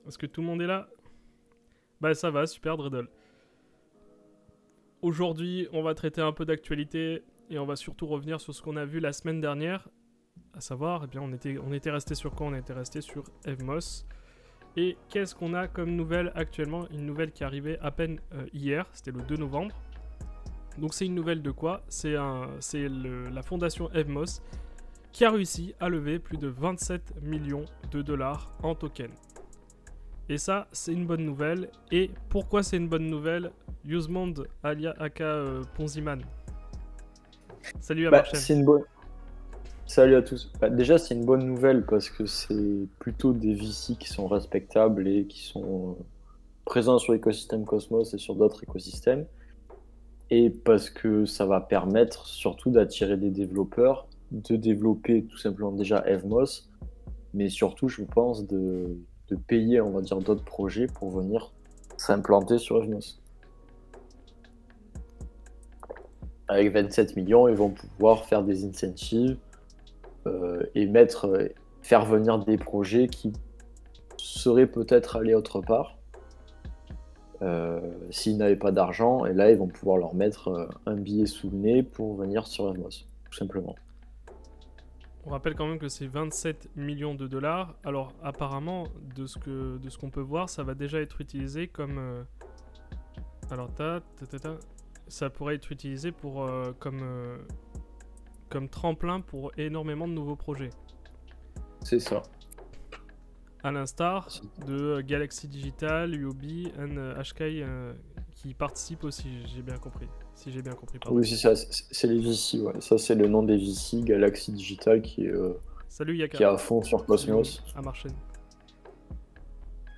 Est-ce que tout le monde est là? Bah ça va, super Dreddle. Aujourd'hui, on va traiter un peu d'actualité et on va surtout revenir sur ce qu'on a vu la semaine dernière. À savoir, eh bien, on était resté sur quoi? On était resté sur Evmos. Et qu'est-ce qu'on a comme nouvelle actuellement? Une nouvelle qui est arrivée à peine hier, c'était le 2 novembre. Donc c'est une nouvelle de quoi? C'est la fondation Evmos qui a réussi à lever plus de 27 millions de dollars en tokens. Et ça, c'est une bonne nouvelle. Et pourquoi c'est une bonne nouvelle? Usemond, aka Ponziman. Salut à Marchen. C'est une bonne. Salut à tous. Déjà, c'est une bonne nouvelle parce que c'est plutôt des VC qui sont respectables et qui sont présents sur l'écosystème Cosmos et sur d'autres écosystèmes. Et parce que ça va permettre surtout d'attirer des développeurs, de développer tout simplement déjà Evmos, mais surtout, je pense, de payer, on va dire, d'autres projets pour venir s'implanter sur Evmos. Avec 27 millions, ils vont pouvoir faire des incentives et faire venir des projets qui seraient peut-être allés autre part s'ils n'avaient pas d'argent. Et là, ils vont pouvoir leur mettre un billet sous le nez pour venir sur Evmos, tout simplement. On rappelle quand même que c'est 27 millions de dollars. Alors apparemment, de ce qu'on peut voir, ça va déjà être utilisé comme... Alors ça pourrait être utilisé pour comme tremplin pour énormément de nouveaux projets. C'est ça. À l'instar de Galaxy Digital, UOB et HK qui participent aussi, j'ai bien compris. Si j'ai bien compris, pardon. Oui, c'est ça, c'est les VC, ouais. Ça, c'est le nom des VC, Galaxy Digital, Salut Yaka. qui est à fond sur Cosmos. À Marchen.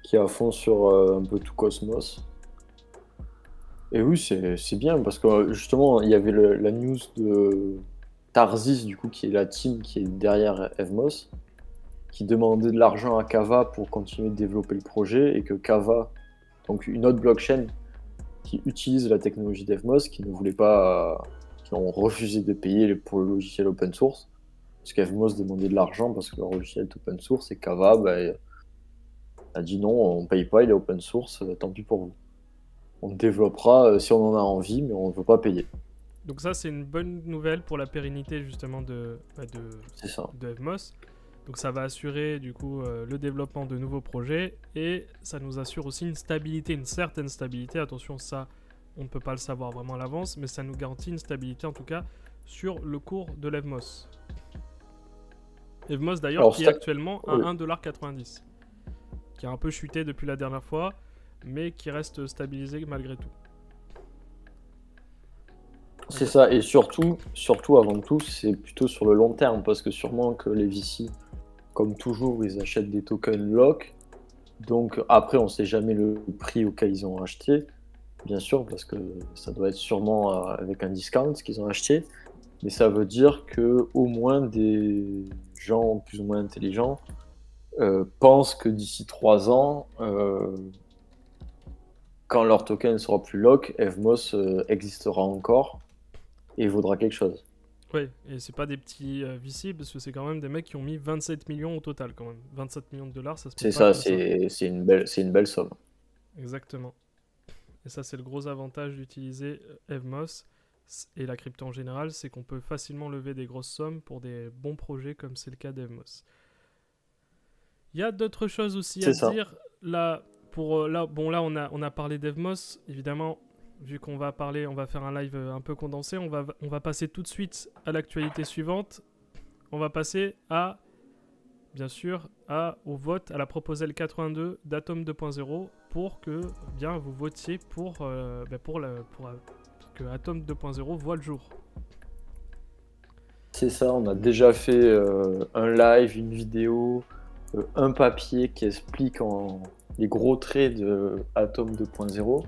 Qui est à fond sur un peu tout Cosmos. Et oui, c'est bien, parce que justement, il y avait la news de Tarzis, du coup, qui est la team qui est derrière Evmos, qui demandait de l'argent à Kava pour continuer de développer le projet, et que Kava, donc une autre blockchain qui utilise la technologie d'Evmos, qui ne voulait pas, qui ont refusé de payer pour le logiciel open source, parce qu'Evmos demandait de l'argent parce que le logiciel est open source, et Kava a dit non, on paye pas, il est open source, tant pis pour vous. On développera si on en a envie, mais on ne veut pas payer. Donc ça, c'est une bonne nouvelle pour la pérennité justement de Evmos. Donc ça va assurer du coup le développement de nouveaux projets et ça nous assure aussi une stabilité, une certaine stabilité. Attention, ça, on ne peut pas le savoir vraiment à l'avance, mais ça nous garantit une stabilité en tout cas sur le cours de l'Evmos. Evmos d'ailleurs qui est actuellement à 1,90$, qui a un peu chuté depuis la dernière fois, mais qui reste stabilisé malgré tout. C'est ça, et surtout avant tout, c'est plutôt sur le long terme, parce que sûrement que les VC, comme toujours, ils achètent des tokens lock, donc après, on ne sait jamais le prix auquel ils ont acheté, bien sûr, parce que ça doit être sûrement avec un discount qu'ils ont acheté, mais ça veut dire que au moins des gens plus ou moins intelligents pensent que d'ici 3 ans, quand leur token ne sera plus lock, Evmos existera encore et vaudra quelque chose. Ouais, et c'est pas des petits VC, parce que c'est quand même des mecs qui ont mis 27 millions au total quand même. 27 millions de dollars, ça se paye pas comme ça. C'est une belle somme. Exactement. Et ça, c'est le gros avantage d'utiliser Evmos et la crypto en général, c'est qu'on peut facilement lever des grosses sommes pour des bons projets comme c'est le cas d'Evmos. Il y a d'autres choses aussi à dire. Là, on a parlé d'Evmos, évidemment. Vu qu'on va parler, on va faire un live un peu condensé, on va passer tout de suite à l'actualité suivante. On va passer bien sûr, au vote, à la proposelle 82 d'Atom 2.0 pour que bien vous votiez pour que Atom 2.0 voit le jour. C'est ça, on a déjà fait un live, une vidéo, un papier qui explique les gros traits de Atom 2.0.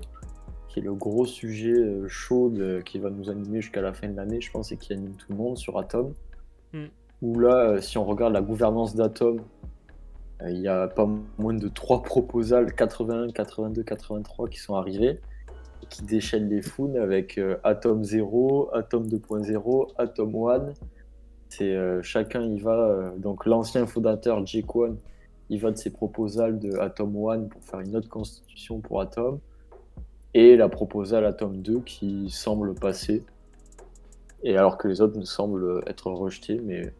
Qui est le gros sujet chaud qui va nous animer jusqu'à la fin de l'année, je pense, et qui anime tout le monde sur Atom. Où là, si on regarde la gouvernance d'Atom, il y a pas moins de 3 proposals, 81, 82, 83, qui sont arrivés, et qui déchaînent les foules avec Atom 0, Atom 2.0, Atom 1. Chacun y va. Donc l'ancien fondateur, Jae Kwon, il vote ses proposals de Atom 1 pour faire une autre constitution pour Atom, et la proposal Atom 2 qui semble passer, et alors que les autres me semblent être rejetés, mais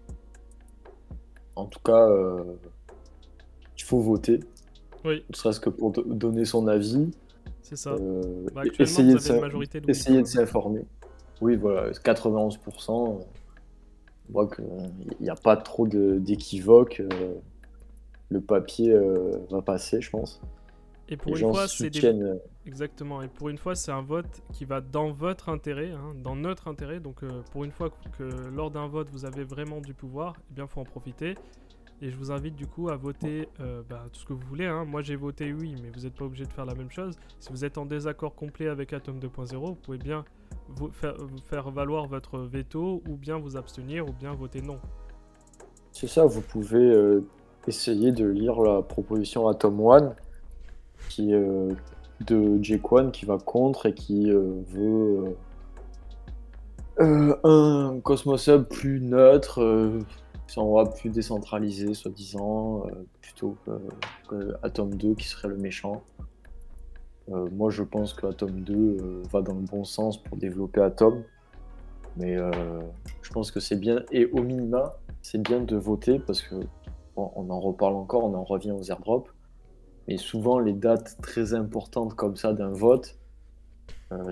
en tout cas, il faut voter, Oui, ne serait-ce que pour donner son avis, c'est ça. Bah, actuellement, essayer vous avez une majorité de oui, essayer quand de s'informer. Oui, voilà, 91%, on voit qu'il n'y a pas trop d'équivoque. Le papier va passer, je pense. Et pour Les une gens fois, c'est soutiennent. exactement. Et pour une fois, c'est un vote qui va dans votre intérêt, hein, dans notre intérêt. Donc, pour une fois que lors d'un vote, vous avez vraiment du pouvoir, eh bien, faut en profiter. Et je vous invite du coup à voter tout ce que vous voulez, hein. Moi, j'ai voté oui, mais vous n'êtes pas obligé de faire la même chose. Si vous êtes en désaccord complet avec Atom 2.0, vous pouvez bien faire valoir votre veto, ou bien vous abstenir, ou bien voter non. C'est ça, vous pouvez essayer de lire la proposition Atom 1 qui, de Jaquan qui va contre et qui veut un Cosmos Hub plus neutre, qui sera plus décentralisé, soi-disant, plutôt que Atom 2 qui serait le méchant. Moi, je pense que Atom 2 va dans le bon sens pour développer Atom, mais je pense que c'est bien, et au minima, c'est bien de voter parce que, bon, on en reparle encore, on en revient aux airdrops, mais souvent les dates très importantes comme ça d'un vote,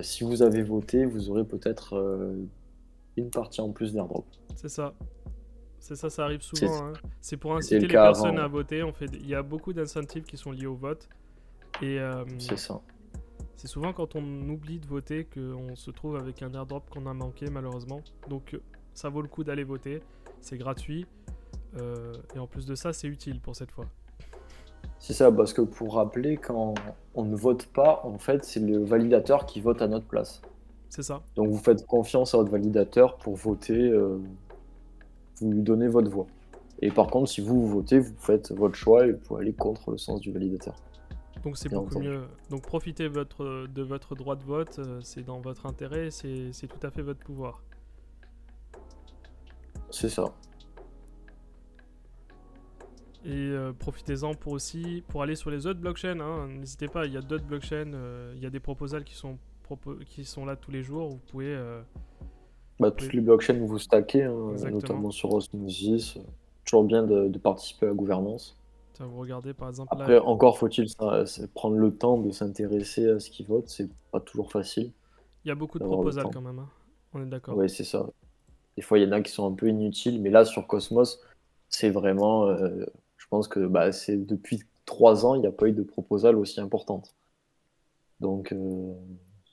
si vous avez voté, vous aurez peut-être une partie en plus d'airdrop. C'est ça. C'est ça, ça arrive C'est souvent, hein. C'est pour c'était inciter le les cas personnes avant, à voter. Il y a beaucoup d'incentives qui sont liés au vote. Et c'est ça. c'est souvent quand on oublie de voter qu'on se trouve avec un airdrop qu'on a manqué, malheureusement. Donc ça vaut le coup d'aller voter. C'est gratuit. Et en plus de ça, c'est utile pour cette fois. C'est ça, parce que pour rappeler, quand on ne vote pas, en fait, c'est le validateur qui vote à notre place. C'est ça. Donc vous faites confiance à votre validateur pour voter, vous lui donnez votre voix. Et par contre, si vous votez, vous faites votre choix et vous pouvez aller contre le sens du validateur. Donc c'est Bien beaucoup entendu. mieux. Donc profitez de votre droit de vote. C'est dans votre intérêt. C'est tout à fait votre pouvoir. C'est ça. Et profitez-en pour aller sur les autres blockchains, hein. N'hésitez pas, il y a d'autres blockchains, il y a des proposals qui sont là tous les jours. Vous pouvez. Toutes les blockchains où vous stackez, hein, Exactement. notamment sur Osmosis, toujours bien de participer à la gouvernance. Ça, vous regardez par exemple Après, là. encore faut-il prendre le temps de s'intéresser à ce qu'ils votent, c'est pas toujours facile Il y a beaucoup de d'avoir le proposals temps. quand même, hein. On est d'accord. Ouais, c'est ça. Des fois, il y en a qui sont un peu inutiles, mais là, sur Cosmos, c'est vraiment. Je pense que c'est depuis 3 ans, il n'y a pas eu de proposal aussi importante. Donc,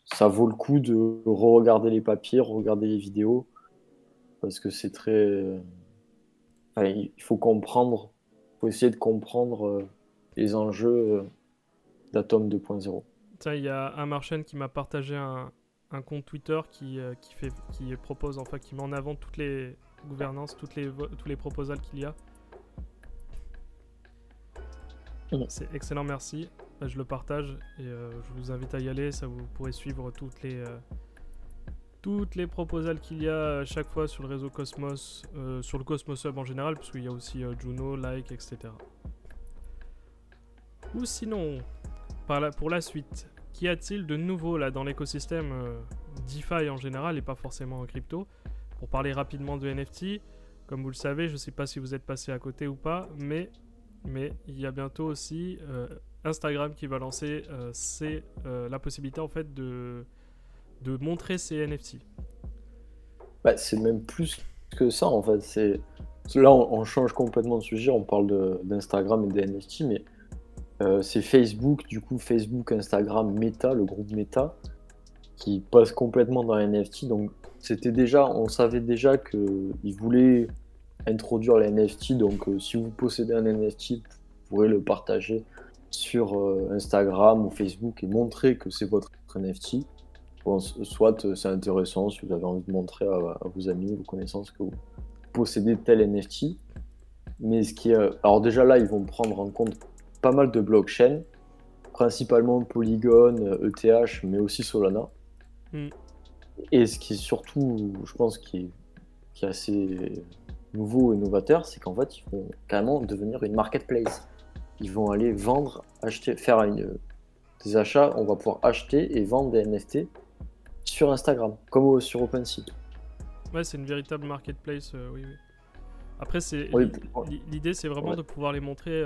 ça vaut le coup de re-regarder les papiers, regarder les vidéos, parce que c'est très. Enfin, il faut comprendre, il faut essayer de comprendre les enjeux d'Atom 2.0. Ça, il y a un Martian qui m'a partagé un compte Twitter qui propose, enfin, qui met en avant toutes les gouvernances, tous les proposals qu'il y a. C'est excellent, merci. Je le partage et je vous invite à y aller. Ça, vous pourrez suivre toutes les proposals qu'il y a à chaque fois sur le réseau Cosmos, sur le Cosmos Hub en général, parce qu'il y a aussi Juno, Like, etc. Ou sinon, pour la suite, qu'y a-t-il de nouveau là dans l'écosystème DeFi en général et pas forcément en crypto? Pour parler rapidement de NFT, comme vous le savez, je ne sais pas si vous êtes passé à côté ou pas, mais il y a bientôt aussi Instagram qui va lancer la possibilité en fait de montrer ses NFT. C'est même plus que ça en fait. Là, on change complètement de sujet, on parle d'Instagram et des NFT, mais c'est Facebook, du coup Facebook, Instagram, Meta, le groupe Meta, qui passe complètement dans les NFT. Donc on savait déjà qu'ils voulaient introduire les NFT. Donc si vous possédez un NFT, vous pourrez le partager sur Instagram ou Facebook et montrer que c'est votre NFT. Bon, soit c'est intéressant si vous avez envie de montrer à vos amis, vos connaissances que vous possédez tel NFT. Mais alors déjà là, ils vont prendre en compte pas mal de blockchains, principalement Polygon, ETH, mais aussi Solana. Et ce qui est surtout, je pense, qui est assez nouveau et novateur, c'est qu'en fait, ils vont carrément devenir une marketplace. ils vont aller vendre, acheter, des achats. On va pouvoir acheter et vendre des NFT sur Instagram, comme sur OpenSea. Ouais, c'est une véritable marketplace, oui, oui. Après, Oui, l'idée, c'est vraiment ouais. de pouvoir les montrer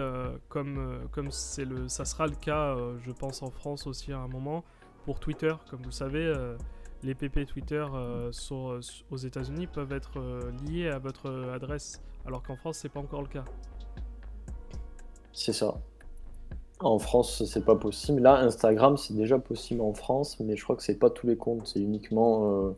comme ça sera le cas, je pense, en France aussi à un moment, pour Twitter. Comme vous le savez, les PP Twitter aux États-Unis peuvent être liés à votre adresse, alors qu'en France, c'est pas encore le cas. C'est ça. En France, c'est pas possible. Là, Instagram, c'est déjà possible en France, mais je crois que c'est pas tous les comptes. C'est uniquement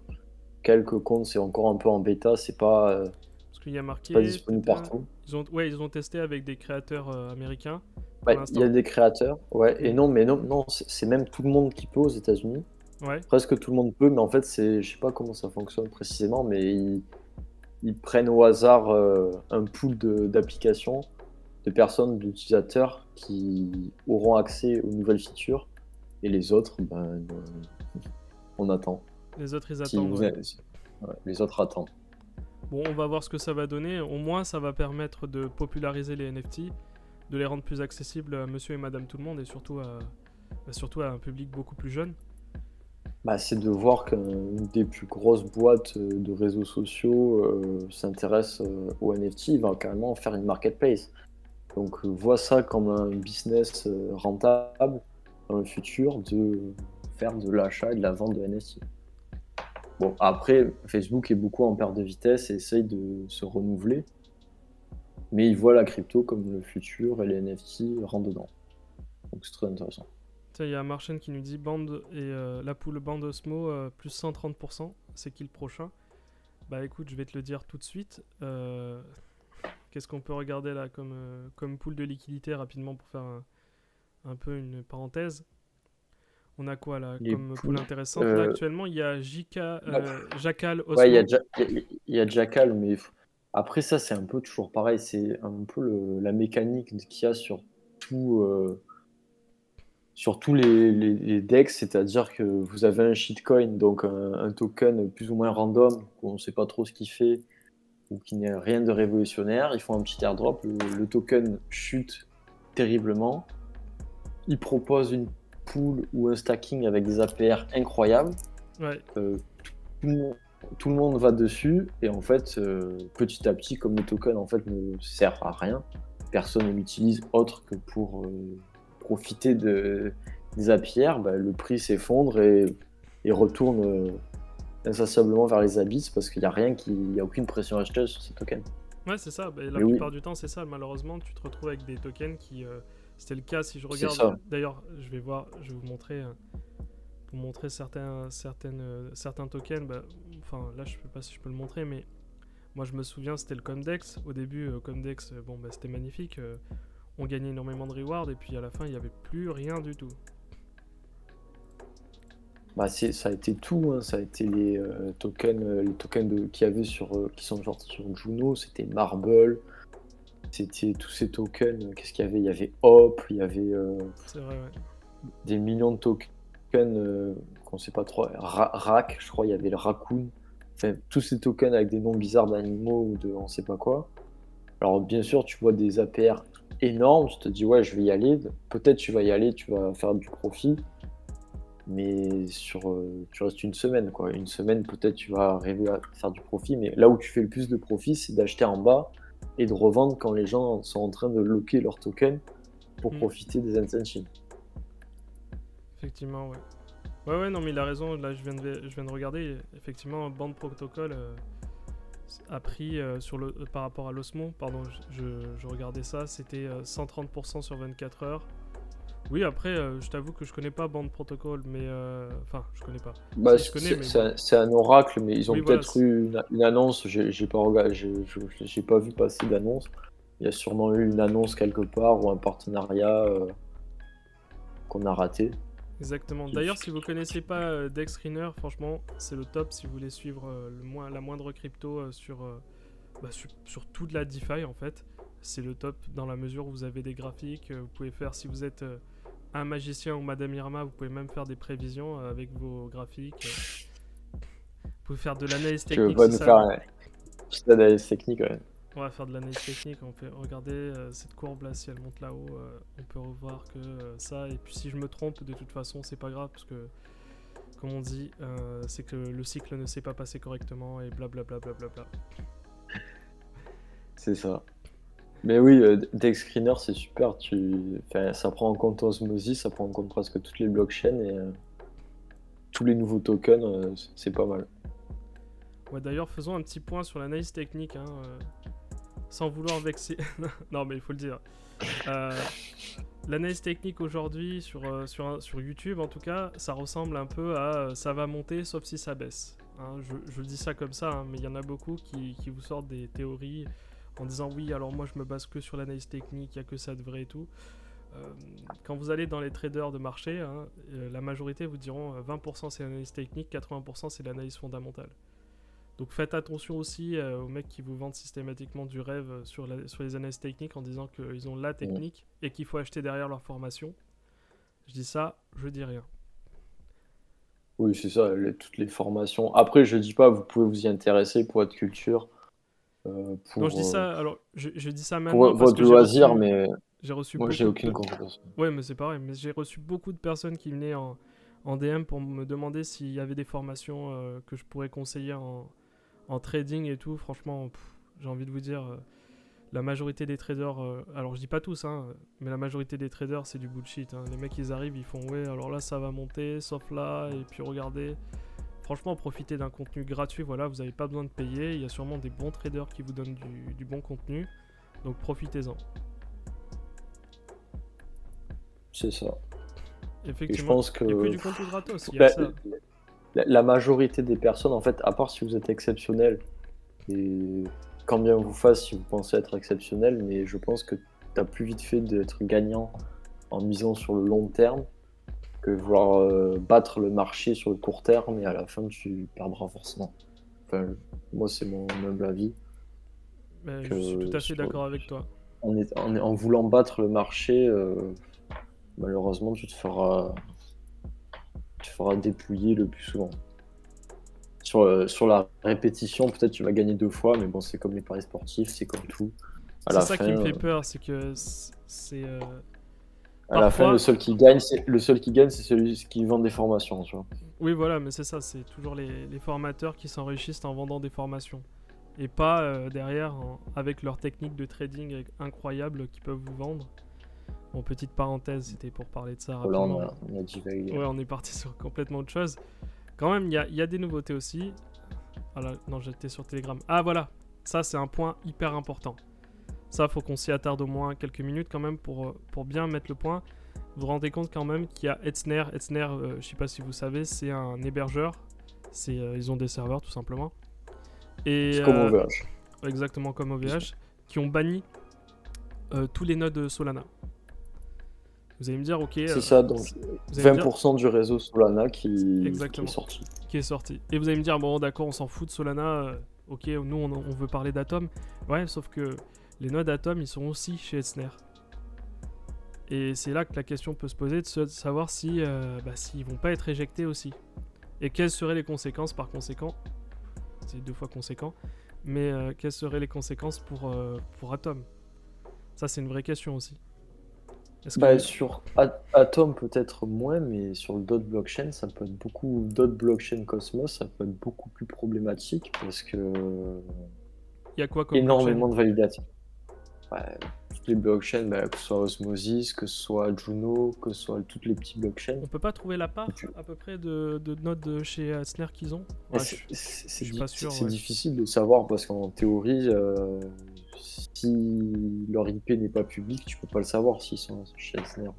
quelques comptes. C'est encore un peu en bêta. C'est pas, Parce qu'il y a pas marqué, disponible partout. ils ont testé avec des créateurs américains pour Ouais, il y l'instant. a des créateurs. Ouais, et non, mais non, c'est même tout le monde qui peut aux États-Unis. Ouais, Presque tout le monde peut, mais en fait, je sais pas comment ça fonctionne précisément, mais ils prennent au hasard un pool d'applications, de personnes, d'utilisateurs qui auront accès aux nouvelles features, et les autres, ben, on attend. les autres, ils Si attendent. vous Ouais. êtes- ouais, les autres attendent. Bon, on va voir ce que ça va donner. Au moins, ça va permettre de populariser les NFT, de les rendre plus accessibles à monsieur et madame tout le monde, et surtout à un public beaucoup plus jeune. Bah, c'est de voir qu'une des plus grosses boîtes de réseaux sociaux s'intéresse aux NFT, il va carrément faire une marketplace. Donc vois ça comme un business rentable dans le futur de faire de l'achat et de la vente de NFT. Bon, après, Facebook est beaucoup en perte de vitesse et essaye de se renouveler, mais il voit la crypto comme le futur et les NFT rentrent dedans. Donc c'est très intéressant. Tiens, il y a Marchen qui nous dit Band et la poule Band Osmo plus 130%. C'est qui le prochain? Bah écoute, je vais te le dire tout de suite. Qu'est-ce qu'on peut regarder là comme pool de liquidité rapidement pour faire un peu une parenthèse? On a quoi là Les comme pool poules, intéressante? Là actuellement, il y a Jackal, ouais, Osmo. il y a Jackal, mais après ça, c'est un peu toujours pareil. C'est un peu la mécanique qu'il y a sur tous les DEX, c'est-à-dire que vous avez un shitcoin, donc un token plus ou moins random, on ne sait pas trop ce qu'il fait, ou qui n'est rien de révolutionnaire. Ils font un petit airdrop, le token chute terriblement. Ils proposent une pool ou un stacking avec des APR incroyables. Ouais. Tout le monde va dessus et en fait, petit à petit, comme le token en fait ne sert à rien, personne ne l'utilise autre que pour profiter des APR, bah, le prix s'effondre et retourne insatiablement vers les abysses parce qu'il n'y a rien, il n'y a aucune pression achetée sur ces tokens. Ouais, c'est ça. Bah, la Mais oui, plupart du temps, c'est ça. Malheureusement, tu te retrouves avec des tokens qui. C'était le cas si je c'est regarde. ça. D'ailleurs, je vais vous montrer. Pour montrer certains tokens. Bah, enfin, là, je sais pas si je peux le montrer, mais moi, je me souviens, c'était le Comdex. Au début, Comdex, bon, bah, c'était magnifique. On gagnait énormément de rewards, et puis à la fin, il n'y avait plus rien du tout. Bah, ça a été tout, hein. Ça a été les tokens qu'il y avait qui sont sortis sur Juno, c'était Marble, c'était tous ces tokens. Qu'est-ce qu'il y avait? Il y avait Hop, il y avait C'est vrai, ouais. des millions de tokens qu'on sait pas trop. Rack, je crois, il y avait le Raccoon. Enfin, tous ces tokens avec des noms bizarres d'animaux ou de on sait pas quoi. Alors, bien sûr, tu vois des APR énormes, tu te dis, ouais, je vais y aller. Peut-être tu vas y aller, tu vas faire du profit. Mais tu restes une semaine, quoi. Une semaine, peut-être tu vas arriver à faire du profit. Mais là où tu fais le plus de profit, c'est d'acheter en bas et de revendre quand les gens sont en train de locker leurs tokens pour profiter des incentives. Effectivement, ouais. Ouais, non, mais il a raison. Là, je viens de regarder. Effectivement, Band Protocol a pris par rapport à l'Osmo. Pardon, je regardais ça. C'était 130% sur 24 heures. Oui, après, je t'avoue que je connais pas Band Protocol, mais enfin, je connais pas. Bah, Si, je connais, mais c'est un oracle, mais ils ont oui, peut-être voilà. eu une annonce. J'ai pas regardé, j'ai pas vu passer d'annonce. Il y a sûrement eu une annonce quelque part ou un partenariat qu'on a raté. Exactement. D'ailleurs, si vous connaissez pas Dexriner, franchement, c'est le top si vous voulez suivre la moindre crypto sur toute la DeFi en fait. C'est le top dans la mesure où vous avez des graphiques. Vous pouvez faire, si vous êtes un magicien ou Madame Irma, vous pouvez même faire des prévisions avec vos graphiques. Vous pouvez faire de l'analyse Tu veux technique pas si nous ça. faire une petite analyse technique, ouais. On va faire de l'analyse technique. On peut regarder cette courbe là, si elle monte là-haut, on peut revoir que ça. Et puis si je me trompe, de toute façon, c'est pas grave parce que, comme on dit, c'est que le cycle ne s'est pas passé correctement et blablabla. C'est ça. Mais oui, Dex Screener, c'est super. Enfin, ça prend en compte Osmosis, ça prend en compte presque toutes les blockchains et tous les nouveaux tokens, c'est pas mal. Ouais, d'ailleurs, faisons un petit point sur l'analyse technique, hein, sans vouloir vexer. Non, mais il faut le dire. L'analyse technique aujourd'hui sur YouTube, en tout cas, ça ressemble un peu à ça va monter sauf si ça baisse. Hein, je dis ça comme ça, hein, mais il y en a beaucoup qui vous sortent des théories en disant oui, alors moi je me base que sur l'analyse technique, il n'y a que ça de vrai et tout. Quand vous allez dans les traders de marché, hein, la majorité vous diront 20% c'est l'analyse technique, 80% c'est l'analyse fondamentale. Donc faites attention aussi aux mecs qui vous vendent systématiquement du rêve sur les analyses techniques en disant qu'ils ont la technique et qu'il faut acheter derrière leur formation. Je dis ça, je dis rien. Oui, c'est ça, toutes les formations. Après, je dis pas, vous pouvez vous y intéresser pour votre culture, Non, je dis ça, alors je dis ça pour maintenant parce votre que loisir, mais j'ai reçu moi, beaucoup j'ai de aucune compétence. Ouais, mais c'est pareil, mais j'ai reçu beaucoup de personnes qui venaient en DM pour me demander s'il y avait des formations que je pourrais conseiller en trading et tout. Franchement, j'ai envie de vous dire, la majorité des traders, alors je dis pas tous, hein, mais la majorité des traders c'est du bullshit. Hein. Les mecs ils arrivent, ils font ouais, alors là ça va monter, sauf là, et puis regardez. Franchement, profitez d'un contenu gratuit, voilà, vous n'avez pas besoin de payer. Il y a sûrement des bons traders qui vous donnent du bon contenu, donc profitez-en. C'est ça. Effectivement, et je pense que il n'y a que du contenu gratos, il y a ça. La majorité des personnes, en fait, à part si vous êtes exceptionnel, et quand bien vous fasse si vous pensez être exceptionnel, mais je pense que tu as plus vite fait d'être gagnant en misant sur le long terme que vouloir battre le marché sur le court terme et à la fin tu perdras forcément. Enfin, moi, c'est mon humble avis. Je suis tout à fait d'accord avec toi. En voulant battre le marché, malheureusement, tu te feras dépouiller le plus souvent. Sur la répétition, peut-être tu vas gagner 2 fois, mais bon, c'est comme les paris sportifs, c'est comme tout. C'est ça qui me fait peur, c'est que c'est. À la fin, le seul qui gagne, c'est celui qui vend des formations, tu vois. Oui, voilà, mais c'est ça, c'est toujours les formateurs qui s'enrichissent en vendant des formations. Et pas derrière, avec leur technique de trading incroyable qu'ils peuvent vous vendre. Bon, petite parenthèse, c'était pour parler de ça rapidement. Là, on a divagué. Ouais, on est parti sur complètement autre chose. Quand même, il y a des nouveautés aussi. Voilà, non, j'étais sur Telegram. Ah, voilà, ça c'est un point hyper important. Ça, faut qu'on s'y attarde au moins quelques minutes quand même pour bien mettre le point. Vous vous rendez compte quand même qu'il y a Hetzner. Hetzner, je sais pas si vous savez, c'est un hébergeur. Ils ont des serveurs tout simplement. C'est comme OVH. Exactement comme OVH. Qui ont banni tous les nodes Solana. Vous allez me dire, ok. C'est ça, donc 20% du réseau Solana qui est sorti. Qui est sorti. Et vous allez me dire, bon, d'accord, on s'en fout de Solana. Ok, nous, on veut parler d'Atom. Ouais, sauf que les nodes Atom, ils sont aussi chez Hetzner. Et c'est là que la question peut se poser de savoir s'ils vont pas être éjectés aussi. Et quelles seraient les conséquences par conséquent. C'est 2 fois conséquent. Mais quelles seraient les conséquences pour Atom? Ça, c'est une vraie question aussi. Sur Atom peut-être moins, mais sur d'autres blockchains, ça peut être d'autres blockchains Cosmos, ça peut être beaucoup plus problématique parce que il y a quoi comme énormément de validation. Toutes les blockchains, que ce soit Osmosis, que ce soit Juno, que ce soit toutes les petites blockchains. On peut pas trouver la part à peu près de nodes chez Hetzner qu'ils ont? C'est difficile de savoir parce qu'en théorie, si leur IP n'est pas public, tu peux pas le savoir s'ils sont chez Hetzner.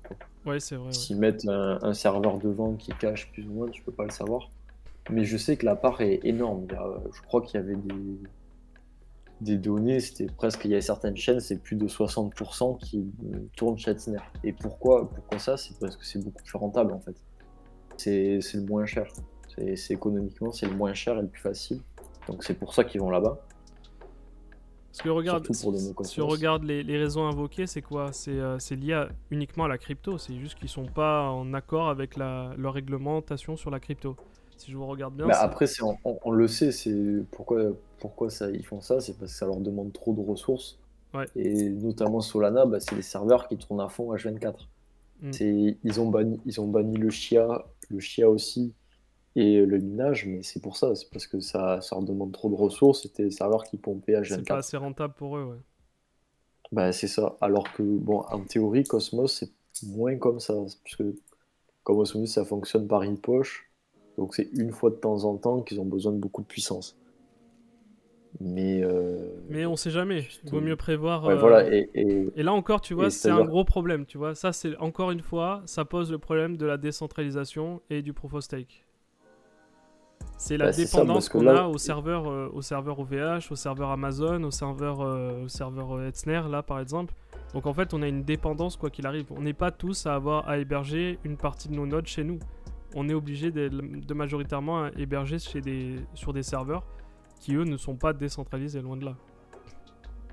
Ouais, c'est vrai. S'ils mettent un serveur de vente qui cache plus ou moins, tu peux pas le savoir. Mais je sais que la part est énorme. Je crois qu'il y avait des données, c'était presque, il y a certaines chaînes, c'est plus de 60% qui tournent chez Hetzner. Et pourquoi ça? C'est parce que c'est beaucoup plus rentable en fait. C'est le moins cher. Économiquement, c'est le moins cher et le plus facile. Donc c'est pour ça qu'ils vont là-bas. Parce que regarde, si on regarde les raisons invoquées, c'est quoi? C'est lié uniquement à la crypto. C'est juste qu'ils sont pas en accord avec leur réglementation sur la crypto. Si je vous regarde bien, Mais après, on le sait, c'est pourquoi ils font ça, c'est parce que ça leur demande trop de ressources. ouais. Et notamment Solana, bah, c'est les serveurs qui tournent à fond H24. Mm. Ils ont banni le Chia aussi, et le minage, mais c'est pour ça, c'est parce que ça leur demande trop de ressources, c'était les serveurs qui pompaient C'est pas H24. assez rentable pour eux, ouais. Bah, c'est ça. Alors que, bon, en théorie, Cosmos, c'est moins comme ça, puisque, comme on se dit, ça fonctionne par e-poche, donc c'est une fois de temps en temps qu'ils ont besoin de beaucoup de puissance. Mais, Mais on sait jamais. Il juste, vaut mieux prévoir. ouais, voilà, et Et là encore, tu vois, c'est un c'est-à-dire, gros problème. Tu vois, ça, c'est encore une fois, ça pose le problème de la décentralisation et du proof of stake. C'est la bah, c'est ça, dépendance parce que qu'on là, a au serveur OVH, au serveur Amazon, au serveur Etzner, là par exemple. Donc en fait, on a une dépendance quoi qu'il arrive. On n'est pas tous à avoir à héberger une partie de nos nodes chez nous. On est obligé de majoritairement héberger sur des serveurs qui eux ne sont pas décentralisés, loin de là.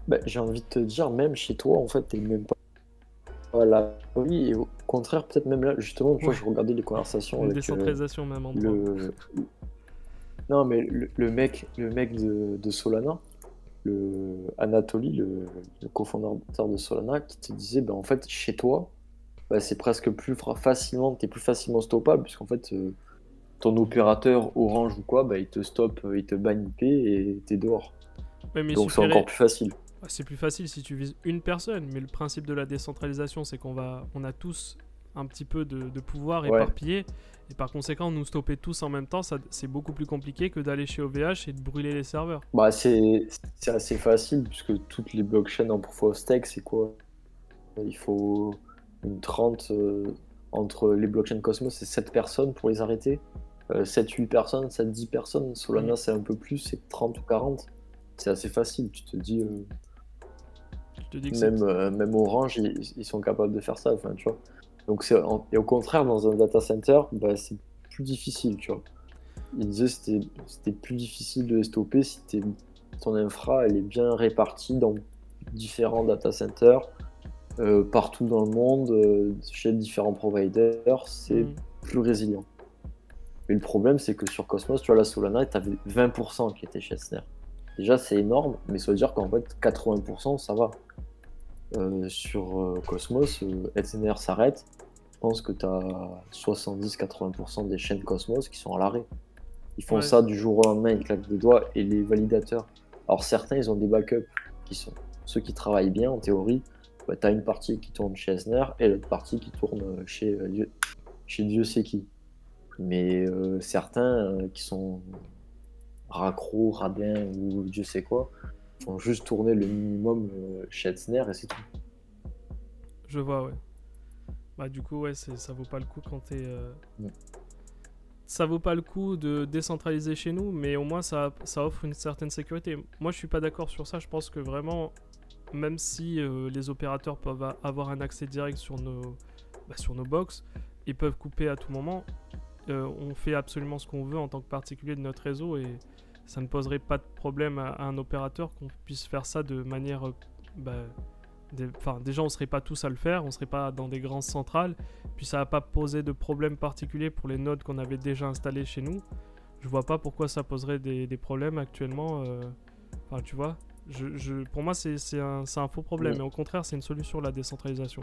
bah, j'ai envie de te dire, même chez toi, en fait, t'es même pas là. Oui, et au contraire, peut-être même là, justement, tu vois, Ouais, je regardais les conversations une avec décentralisation au même endroit. le. Non, mais le mec de Solana, le Anatoly, le cofondateur de Solana, qui te disait, bah, en fait, chez toi, bah, c'est presque t'es plus facilement stoppable, puisqu'en fait, ton opérateur Orange ou quoi, bah, il te stoppe, il te banne IP et t'es dehors. Ouais, mais il Donc c'est encore suffirait. plus facile. C'est plus facile si tu vises une personne, mais le principe de la décentralisation, c'est on a tous un petit peu de pouvoir Ouais. éparpillé, et par conséquent, nous stopper tous en même temps, c'est beaucoup plus compliqué que d'aller chez OVH et de brûler les serveurs. Bah, c'est assez facile, puisque toutes les blockchains en proof of stake, c'est quoi? Il faut une 30, entre les blockchains Cosmos, c'est 7 personnes pour les arrêter. 7-8 personnes, 7-10 personnes. Mm. Solana, c'est un peu plus, c'est 30 ou 40. C'est assez facile. Tu te dis, Je te dis que c'est. même Orange, ils sont capables de faire ça. Enfin, tu vois. Donc, et au contraire, dans un data center, bah, c'est plus difficile, tu vois. Ils disaient que c'était plus difficile de les stopper si ton infra elle est bien répartie dans différents data centers, partout dans le monde, chez différents providers, c'est Mm. plus résilient. Mais le problème, c'est que sur Cosmos, tu vois, la Solana, tu avais 20% qui était chez Etzner. Déjà, c'est énorme, mais ça veut dire qu'en fait, 80%, ça va. Sur Cosmos, Etzner s'arrête. Je pense que tu as 70-80% des chaînes Cosmos qui sont à l'arrêt. Ils font Ouais, ça du jour au lendemain, ils claquent des doigts, et les validateurs. Alors certains, ils ont des backups qui sont ceux qui travaillent bien en théorie. Bah, tu as une partie qui tourne chez Etzner et l'autre partie qui tourne chez Dieu sait qui. Mais certains qui sont raccros, radins ou Dieu sait quoi, font juste tourner le minimum chez Etzner et c'est tout. je vois, ouais. Bah, du coup, ouais, ça vaut pas le coup quand t'es. Mm. Ça vaut pas le coup de décentraliser chez nous, mais au moins ça offre une certaine sécurité. Moi, je suis pas d'accord sur ça. Je pense que vraiment, même si les opérateurs peuvent avoir un accès direct sur nos box, ils peuvent couper à tout moment. On fait absolument ce qu'on veut en tant que particulier de notre réseau et ça ne poserait pas de problème à un opérateur qu'on puisse faire ça de manière. Bah, déjà, on serait pas tous à le faire, on serait pas dans des grandes centrales, puis ça va pas poser de problème particulier pour les nodes qu'on avait déjà installés chez nous. Je vois pas pourquoi ça poserait des problèmes actuellement. Enfin, tu vois, pour moi, c'est un faux problème, Mm. mais au contraire, c'est une solution la décentralisation.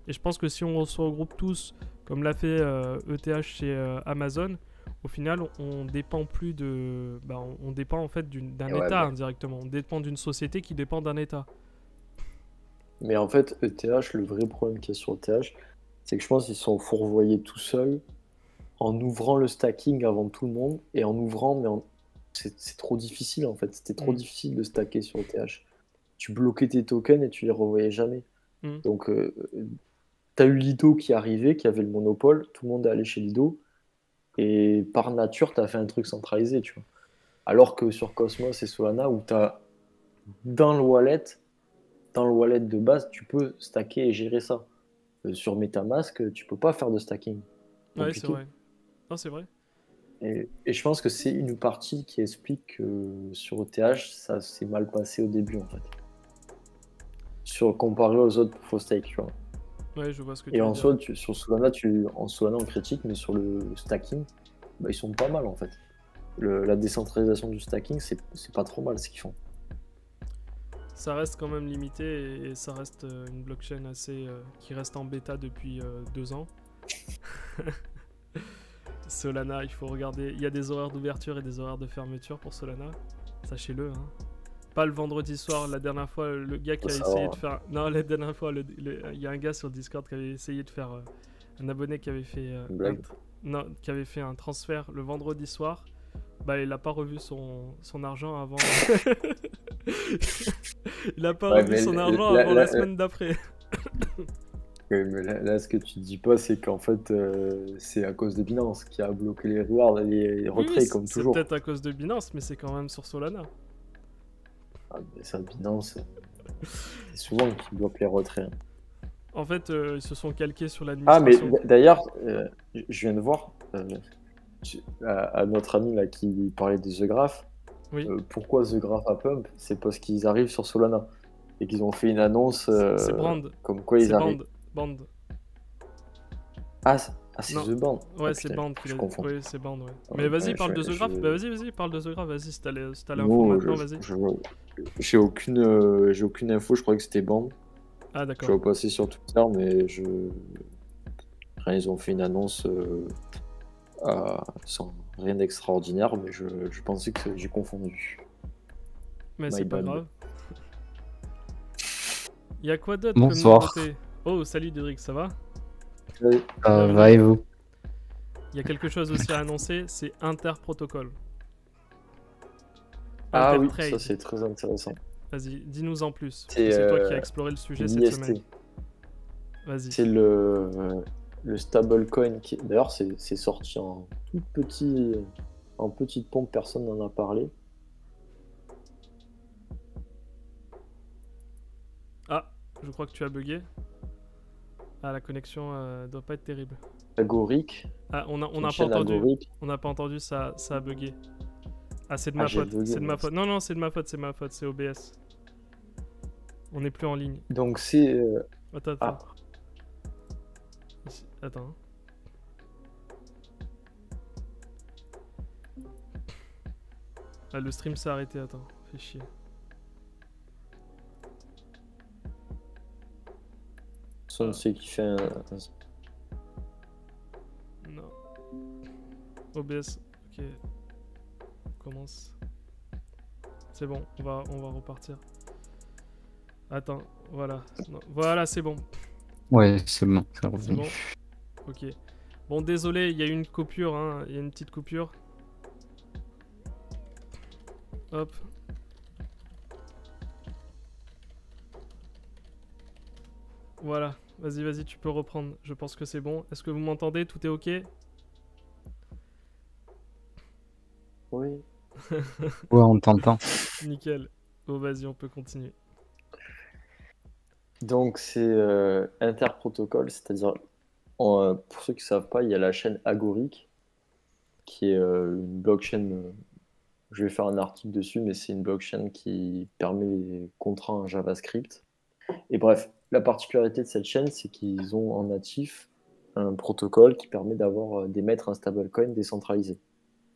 Et je pense que si on se regroupe tous, comme l'a fait ETH chez Amazon, au final, on dépend plus de. Bah, on dépend en fait d'un Et ouais, État indirectement. On dépend d'une société qui dépend d'un État. mais en fait, ETH, le vrai problème qu'il y a sur ETH, c'est que je pense qu'ils sont fourvoyés tout seuls en ouvrant le stacking avant tout le monde et en ouvrant, c'est trop difficile en fait. C'était trop Mm. difficile de stacker sur ETH. Tu bloquais tes tokens et tu les revoyais jamais. Mm. Donc, t'as eu Lido qui arrivait, qui avait le monopole, tout le monde est allé chez Lido, et par nature, t'as fait un truc centralisé, tu vois. Alors que sur Cosmos et Solana, où t'as dans le wallet, dans le wallet de base, tu peux stacker et gérer ça. Sur MetaMask, tu peux pas faire de stacking. Ouais, c'est Compliqué. vrai. Non, c'est vrai. Et je pense que c'est une partie qui explique que sur ETH, ça s'est mal passé au début, en fait. Comparé aux autres proof of stake, tu vois. Ouais, je vois ce que Et tu veux en dire. soi, sur Solana, on critique, mais sur le stacking, bah, ils sont pas mal en fait. La décentralisation du stacking, c'est pas trop mal ce qu'ils font. Ça reste quand même limité et ça reste une blockchain assez qui reste en bêta depuis 2 ans. Solana, il faut regarder. Il y a des horaires d'ouverture et des horaires de fermeture pour Solana. Sachez-le. Hein. Pas le vendredi soir. La dernière fois, le gars qui a essayé de faire. Non, la dernière fois, il y a un gars sur Discord qui avait essayé de faire. Un abonné qui avait fait. Non, qui avait fait un transfert le vendredi soir. Bah, il a pas revu son argent avant. Il a pas revu son argent avant la semaine d'après. Oui, mais là, ce que tu dis pas, c'est qu'en fait, c'est à cause de Binance qui a bloqué les rewards et les retraits, oui, comme toujours. C'est peut-être à cause de Binance, mais c'est quand même sur Solana. Ah, mais ça, Binance, c'est souvent qu'ils bloquent les retraits. En fait, ils se sont calqués sur l'administration. Ah, mais d'ailleurs, je viens de voir à notre ami là qui parlait de The Graph. Oui. Pourquoi The Graph a pump? C'est parce qu'ils arrivent sur Solana et qu'ils ont fait une annonce c'est Brand. comme quoi ils arrivent. Band. Ah, c'est The Band. Ouais, ah, c'est putain, Band. Je confonds. Oui, c'est Band, ouais. Mais vas-y, parle de The Graph. Bah, vas-y, parle de The Graph. Vas-y, si t'as l'info maintenant, vas-y. J'ai aucune info, je croyais que c'était Band. Ah, d'accord. Je vais passer sur Twitter, mais ils ont fait une annonce sans rien d'extraordinaire, mais je pensais que j'ai confondu. Mais c'est pas grave. Il y a quoi d'autre Bonsoir. comme nouveauté? Oh, salut Derek, ça va? Ça va et vous? Il y a quelque chose aussi à annoncer, c'est Interprotocol. Ah oui, ça c'est très intéressant. Vas-y, dis-nous en plus. C'est toi qui as exploré le sujet cette semaine. Vas-y. C'est le stablecoin qui... D'ailleurs, c'est sorti en petite pompe, personne n'en a parlé. Ah, je crois que tu as bugué. Ah, la connexion doit pas être terrible. Agoric. Ah, on n'a pas entendu. On n'a pas entendu, ça a bugué. Ah, c'est de ma faute. C'est de ma faute. Non, c'est de ma faute, c'est OBS. On n'est plus en ligne. Donc c'est... Attends. Attends. Ah, le stream s'est arrêté, attends. Fais chier. On sait qui fait un... Non. OBS, ok. On commence. C'est bon, on va repartir. Attends, voilà. Non, voilà, c'est bon. Ouais, c'est bon, ça revient. C'est bon. Ok. Bon, désolé, il y a eu une coupure, hein. Il y a une petite coupure. Hop. Voilà. Vas-y, tu peux reprendre. Je pense que c'est bon. Est-ce que vous m'entendez? Tout est ok? Oui. Ouais, on t'entend. Nickel. Bon, vas-y, on peut continuer. Donc c'est Interprotocol, c'est-à-dire, pour ceux qui ne savent pas, il y a la chaîne Agoric, qui est une blockchain, je vais faire un article dessus, mais c'est une blockchain qui permet les contrats en JavaScript. Et bref, la particularité de cette chaîne, c'est qu'ils ont en natif un protocole qui permet d'émettre un stablecoin décentralisé.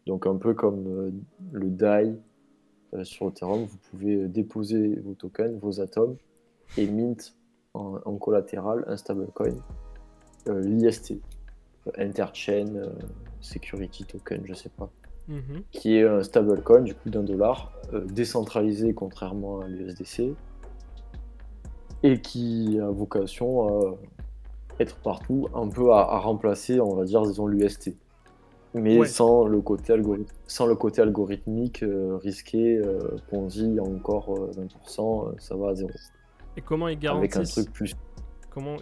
Donc un peu comme le DAI sur Ethereum, vous pouvez déposer vos tokens, vos atomes, et mint en collatéral un stablecoin, l'IST, Interchain Security Token, je sais pas, qui est un stablecoin du coup $1, décentralisé contrairement à l'USDC, et qui a vocation à être partout, un peu à remplacer, on va dire, disons, l'UST. Mais sans le côté algorithmique risqué, Ponzi à encore 20%, ça va à zéro. Et comment ils garantissent? Avec un truc plus.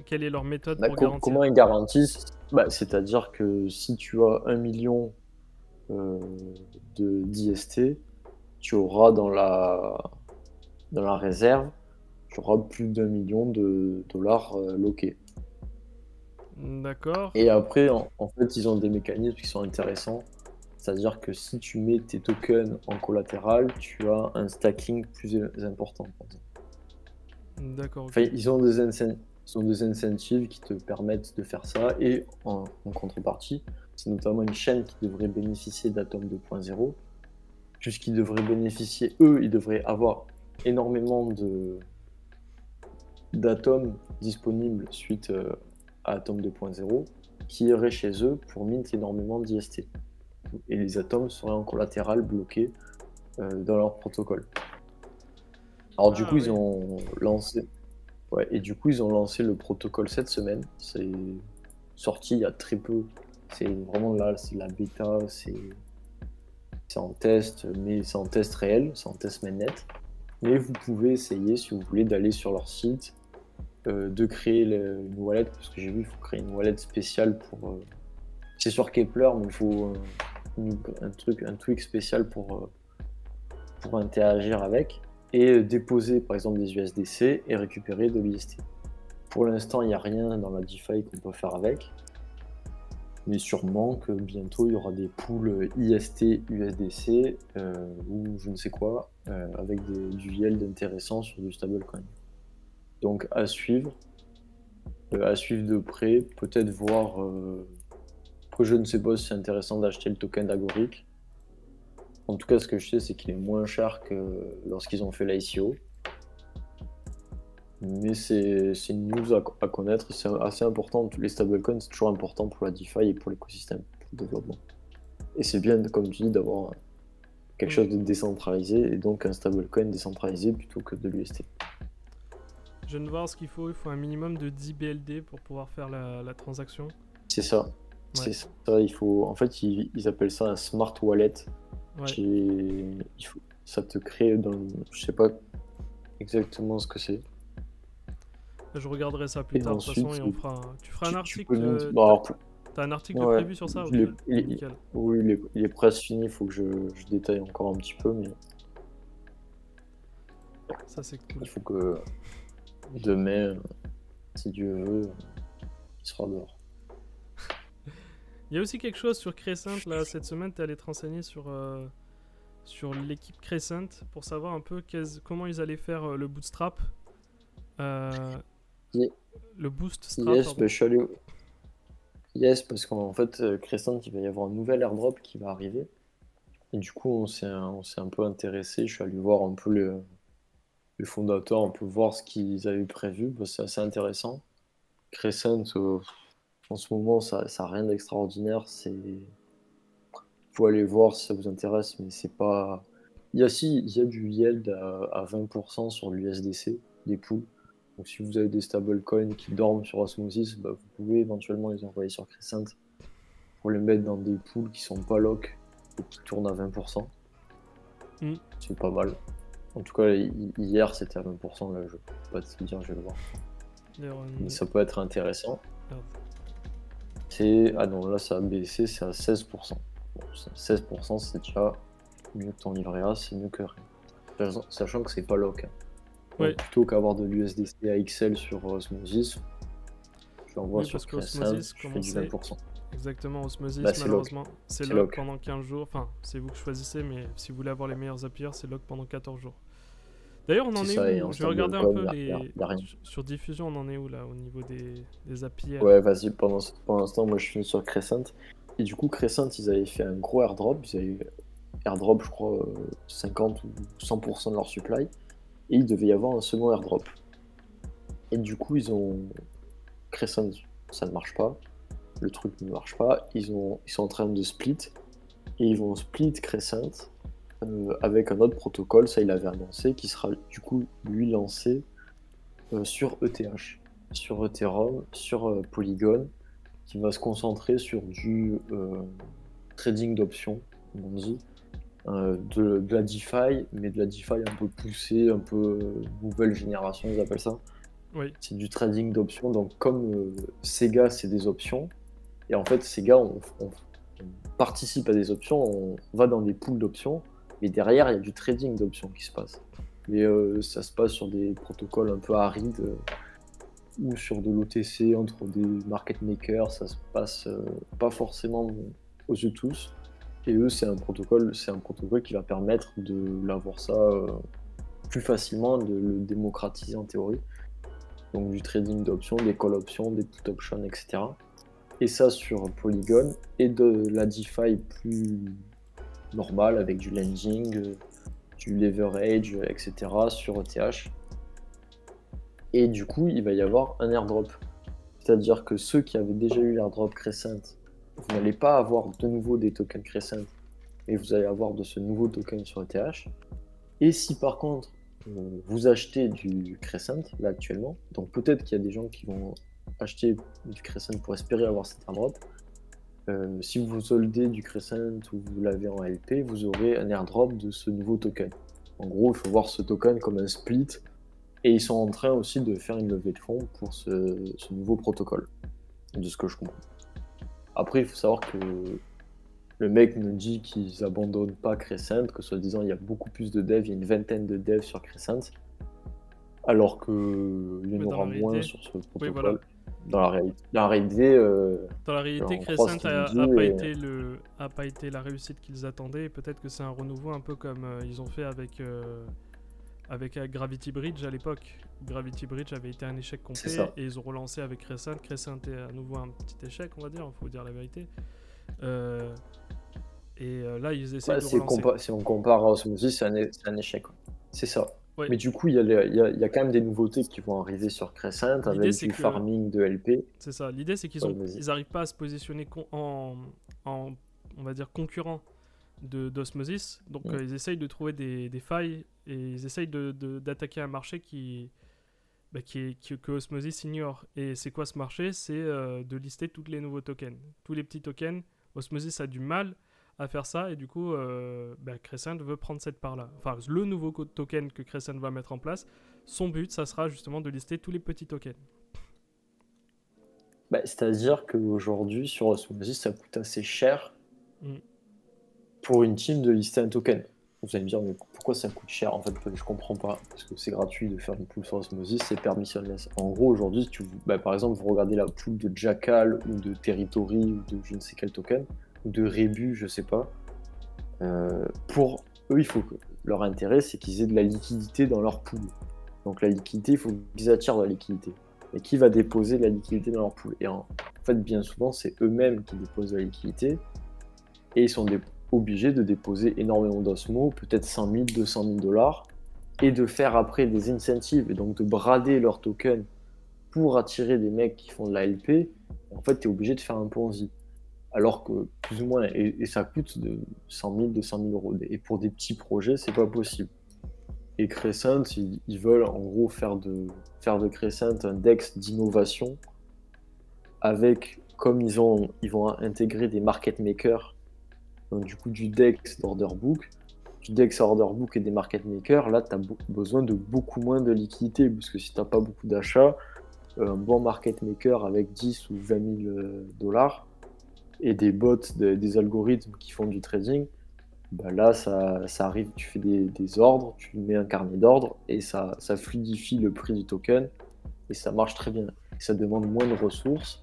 Quelle est leur méthode pour garantir? Comment ils garantissent? C'est-à-dire que si tu as 1 million d'IST, tu auras dans la réserve, tu auras plus d'1 million de dollars loqués. D'accord. Et après, en fait, ils ont des mécanismes qui sont intéressants. C'est-à-dire que si tu mets tes tokens en collatéral, tu as un stacking plus important. D'accord. Enfin, ils ont des incentives qui te permettent de faire ça. Et en contrepartie, c'est notamment une chaîne qui devrait bénéficier d'Atom 2.0, puisqu'ils devraient bénéficier, eux, ils devraient avoir énormément d'atomes disponibles suite à Atom 2.0, qui iraient chez eux pour mint énormément d'IST. Et les atomes seraient en collatéral bloqués dans leur protocole. Alors du coup, ils ont lancé... Ouais, et du coup, ils ont lancé le protocole cette semaine. C'est sorti il y a très peu. C'est vraiment là, c'est la bêta, c'est en test, mais c'est en test réel, c'est en test mainnet. Mais vous pouvez essayer, si vous voulez, d'aller sur leur site, de créer une wallet, parce que j'ai vu, il faut créer une wallet spéciale pour... C'est sur Kepler, mais il faut un tweak spécial pour interagir avec, et déposer par exemple des USDC et récupérer de l'IST. Pour l'instant, il n'y a rien dans la DeFi qu'on peut faire avec, mais sûrement que bientôt il y aura des pools IST, USDC ou je ne sais quoi, avec du yield intéressant sur du stablecoin. Donc à suivre de près, peut-être voir. Après, je ne sais pas si c'est intéressant d'acheter le token d'Agoric. En tout cas, ce que je sais, c'est qu'il est moins cher que lorsqu'ils ont fait l'ICO. Mais c'est une news à connaître, c'est assez important. Les stablecoins, c'est toujours important pour la DeFi et pour l'écosystème, pour le développement. Et c'est bien, comme tu dis, d'avoir quelque chose de décentralisé, et donc un stablecoin décentralisé plutôt que de l'UST. Je viens de voir ce qu'il faut un minimum de 10 BLD pour pouvoir faire la transaction. C'est ça. Ouais. C'est ça, il faut... En fait, ils appellent ça un smart wallet. Ouais. Ça te crée dans... Je sais pas exactement ce que c'est. Je regarderai ça plus tard de toute façon et on fera... Tu feras un article... T'as un article prévu sur ça? Oui, il est presque fini, il faut que je détaille encore un petit peu, mais... Ça c'est cool. Il faut que demain, si Dieu veut, il sera dehors. Il y a aussi quelque chose sur Crescent, là, cette semaine, tu es allé te renseigner sur l'équipe Crescent pour savoir un peu comment ils allaient faire le bootstrap. Le bootstrap. Yes, je suis allé... Yes, parce qu'en fait, Crescent, il va y avoir un nouvel airdrop qui va arriver. Et du coup, on s'est un peu intéressé. Je suis allé voir un peu les fondateurs, on peut voir ce qu'ils avaient prévu. C'est assez intéressant. Crescent... En ce moment, ça n'a rien d'extraordinaire. Faut aller voir si ça vous intéresse, mais c'est pas. Il y a du yield à 20% sur l'USDC, des pools. Donc si vous avez des stablecoins qui dorment sur Osmosis, vous pouvez éventuellement les envoyer sur Crescent pour les mettre dans des pools qui sont pas lock et qui tournent à 20%. C'est pas mal. En tout cas, hier c'était à 20%, là je peux pas te dire, je vais le voir. Mais ça peut être intéressant. Ah non, là ça a baissé, c'est à 16%. Bon, 16%, c'est déjà mieux que ton livret A, c'est mieux que rien. Sachant que c'est pas lock. Ouais. Plutôt qu'avoir de l'USDC AXL sur Osmosis, je l'envoie sur Crescent, je fais du 20%. Exactement, Osmosis, malheureusement, c'est lock pendant 15 jours. Enfin, c'est vous que choisissez, mais si vous voulez avoir les meilleurs APR, c'est lock pendant 14 jours. D'ailleurs, on en est où? Je vais regarder un peu sur diffusion, on en est où là au niveau des API? Ouais, vas-y, pendant l'instant, moi je finis sur Crescent. Et du coup, Crescent, ils avaient fait un gros airdrop. Ils avaient airdrop, je crois, 50 ou 100% de leur supply. Et il devait y avoir un second airdrop. Et du coup, Crescent, ça ne marche pas. Le truc ne marche pas. Ils sont en train de split. Et ils vont split Crescent. Avec un autre protocole, ça il avait annoncé, qui sera du coup lui lancé sur ETH, sur Ethereum, sur Polygon, qui va se concentrer sur du trading d'options, comme on dit, de la DeFi, mais de la DeFi un peu poussée, un peu nouvelle génération, ils appellent ça. Oui. C'est du trading d'options, donc comme Sega c'est des options, et en fait Sega on participe à des options, on va dans des pools d'options. Mais derrière, il y a du trading d'options qui se passe. Mais ça se passe sur des protocoles un peu arides ou sur de l'OTC entre des market makers. Ça se passe pas forcément aux yeux de tous. Et eux, c'est un protocole qui va permettre de l'avoir ça plus facilement, de le démocratiser en théorie. Donc du trading d'options, des call options, des put options, etc. et ça sur Polygon, et de la DeFi plus normale avec du lending, du leverage, etc. sur ETH. Et du coup, il va y avoir un airdrop. C'est-à-dire que ceux qui avaient déjà eu l'airdrop Crescent, vous n'allez pas avoir de nouveau des tokens Crescent, mais vous allez avoir de ce nouveau token sur ETH. Et si par contre, vous achetez du Crescent, là actuellement, donc peut-être qu'il y a des gens qui vont acheter du Crescent pour espérer avoir cet airdrop. Si vous soldez du Crescent ou vous l'avez en LP, vous aurez un airdrop de ce nouveau token. En gros, il faut voir ce token comme un split. Et ils sont en train aussi de faire une levée de fonds pour ce nouveau protocole, de ce que je comprends. Après, il faut savoir que le mec nous dit qu'ils abandonnent pas Crescent, que soi-disant il y a beaucoup plus de devs, il y a une vingtaine de devs sur Crescent, alors qu'il y en aura moins sur ce protocole. Oui, voilà. Dans la réalité, Crescent a pas été la réussite qu'ils attendaient. Peut-être que c'est un renouveau un peu comme ils ont fait avec Gravity Bridge à l'époque. Gravity Bridge avait été un échec complet et ils ont relancé avec Crescent. Crescent est à nouveau un petit échec, on va dire, il faut dire la vérité. Là, ils essaient de relancer. Si on compare à Osmosis, c'est un échec. C'est ça. Ouais. Mais du coup, il y a quand même des nouveautés qui vont arriver sur Crescent avec du farming de LP. C'est ça. L'idée, c'est qu'ils n'arrivent pas à se positionner on va dire, concurrent d'Osmosis. Donc, ils essayent de trouver des failles et ils essayent d'attaquer un marché que Osmosis ignore. Et c'est quoi ce marché? C'est de lister tous les nouveaux tokens. Tous les petits tokens. Osmosis a du mal à faire ça et du coup Crescent veut prendre cette part-là. Enfin, le nouveau token que Crescent va mettre en place, son but, ça sera justement de lister tous les petits tokens. C'est-à-dire qu'aujourd'hui, sur Osmosis, ça coûte assez cher pour une team de lister un token. Vous allez me dire, mais pourquoi ça coûte cher? En fait, je comprends pas. Parce que c'est gratuit de faire une pool sur Osmosis, c'est permissionless. En gros, aujourd'hui, par exemple, vous regardez la pool de Jackal ou de Territory ou de je ne sais quel token, ou de Rebu, je sais pas. Pour eux, leur intérêt, c'est qu'ils aient de la liquidité dans leur pool. Donc la liquidité, il faut qu'ils attirent de la liquidité. Et qui va déposer de la liquidité dans leur pool? Et en fait, bien souvent, c'est eux-mêmes qui déposent de la liquidité. Et ils sont obligés de déposer énormément d'osmo, peut-être 100 000, 200 000 $, et de faire après des incentives, et donc de brader leurs tokens pour attirer des mecs qui font de la LP. En fait, tu es obligé de faire un Ponzi. Alors que plus ou moins, et ça coûte de 100 000, 200 000 €. Et pour des petits projets, c'est pas possible. Et Crescent, ils veulent en gros faire de Crescent un DEX d'innovation avec, comme ils vont intégrer des market makers, donc du coup du DEX d'order book, du DEX order book et des market makers, là tu as besoin de beaucoup moins de liquidité, parce que si tu n'as pas beaucoup d'achats, un bon market maker avec 10 ou 20 000 $, et des bots, des algorithmes qui font du trading, là ça arrive, tu fais des ordres, tu mets un carnet d'ordres et ça fluidifie le prix du token et ça marche très bien. Ça demande moins de ressources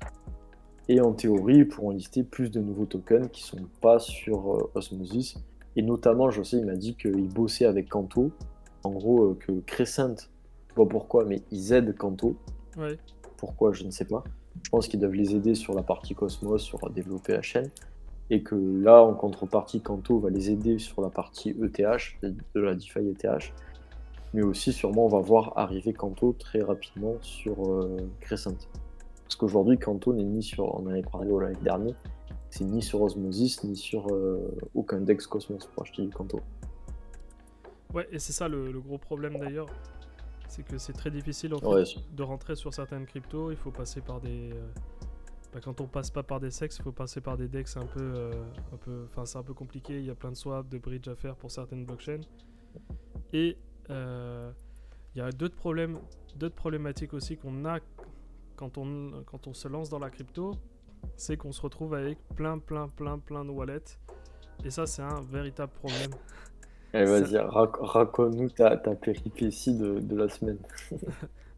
et en théorie ils pourront lister plus de nouveaux tokens qui sont pas sur Osmosis. Et notamment, je sais, il m'a dit qu'il bossait avec Canto. En gros, que Crescent, je sais pas pourquoi, mais ils aident Canto. Ouais. Pourquoi, je ne sais pas. Je pense qu'ils doivent les aider sur la partie Cosmos, sur développer la chaîne. Et que là, en contrepartie, Canto va les aider sur la partie ETH, de la DeFi ETH. Mais aussi, sûrement, on va voir arriver Canto très rapidement sur Crescent. Parce qu'aujourd'hui, Canto n'est ni sur, on en avait parlé l'année dernière, c'est ni sur Osmosis, ni sur aucun DEX Cosmos pour acheter du Canto. Ouais, et c'est ça le gros problème d'ailleurs. C'est que c'est très difficile en fait, de rentrer sur certaines cryptos. Il faut passer par des... quand on passe pas par des SEX, il faut passer par des DEX un peu... Enfin, c'est un peu compliqué. Il y a plein de swaps, de bridge à faire pour certaines blockchains. Et il y a d'autres problématiques aussi qu'on a quand on se lance dans la crypto. C'est qu'on se retrouve avec plein de wallets. Et ça, c'est un véritable problème. Allez, vas-y, raconte-nous ta péripétie de la semaine.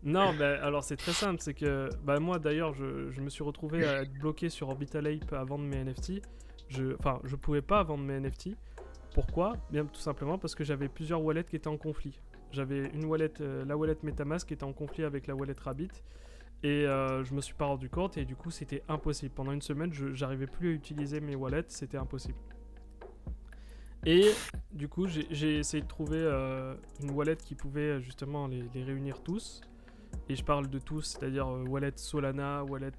Non, alors c'est très simple, c'est que moi d'ailleurs, je me suis retrouvé à être bloqué sur Orbital Ape à vendre mes NFT. Je pouvais pas vendre mes NFT. Pourquoi? Bien tout simplement parce que j'avais plusieurs wallets qui étaient en conflit. J'avais une wallet, la wallet MetaMask qui était en conflit avec la wallet Rabbit. Et je me suis pas rendu compte et du coup c'était impossible. Pendant une semaine, j'arrivais plus à utiliser mes wallets, c'était impossible. Et du coup, j'ai essayé de trouver une wallet qui pouvait justement les réunir tous. Et je parle de tous, c'est-à-dire wallet Solana, wallet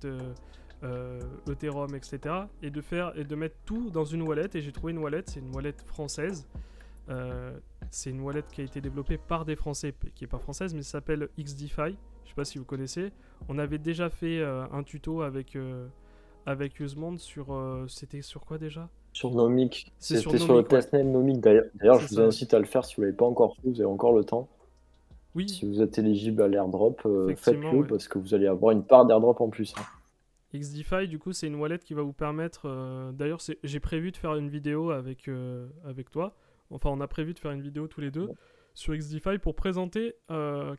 Ethereum, etc. Et de mettre tout dans une wallet. Et j'ai trouvé une wallet, c'est une wallet française. C'est une wallet qui a été développée par des Français, qui n'est pas française, mais ça s'appelle XDeFi. Je sais pas si vous connaissez. On avait déjà fait un tuto avec Usemonde sur... c'était sur quoi déjà? Sur Nomic. C'est sur C'était sur le Nomic, ouais. testnet Nomic d'ailleurs. C'est Je vous ça, ouais. incite à le faire si vous l'avez pas encore fait, vous avez encore le temps. Oui, Si vous êtes éligible à l'airdrop, effectivement, faites-le ouais. parce que vous allez avoir une part d'airdrop en plus. Hein. XDeFi, du coup, c'est une wallet qui va vous permettre... D'ailleurs, j'ai prévu de faire une vidéo avec toi. Enfin, on a prévu de faire une vidéo tous les deux sur XDeFi pour présenter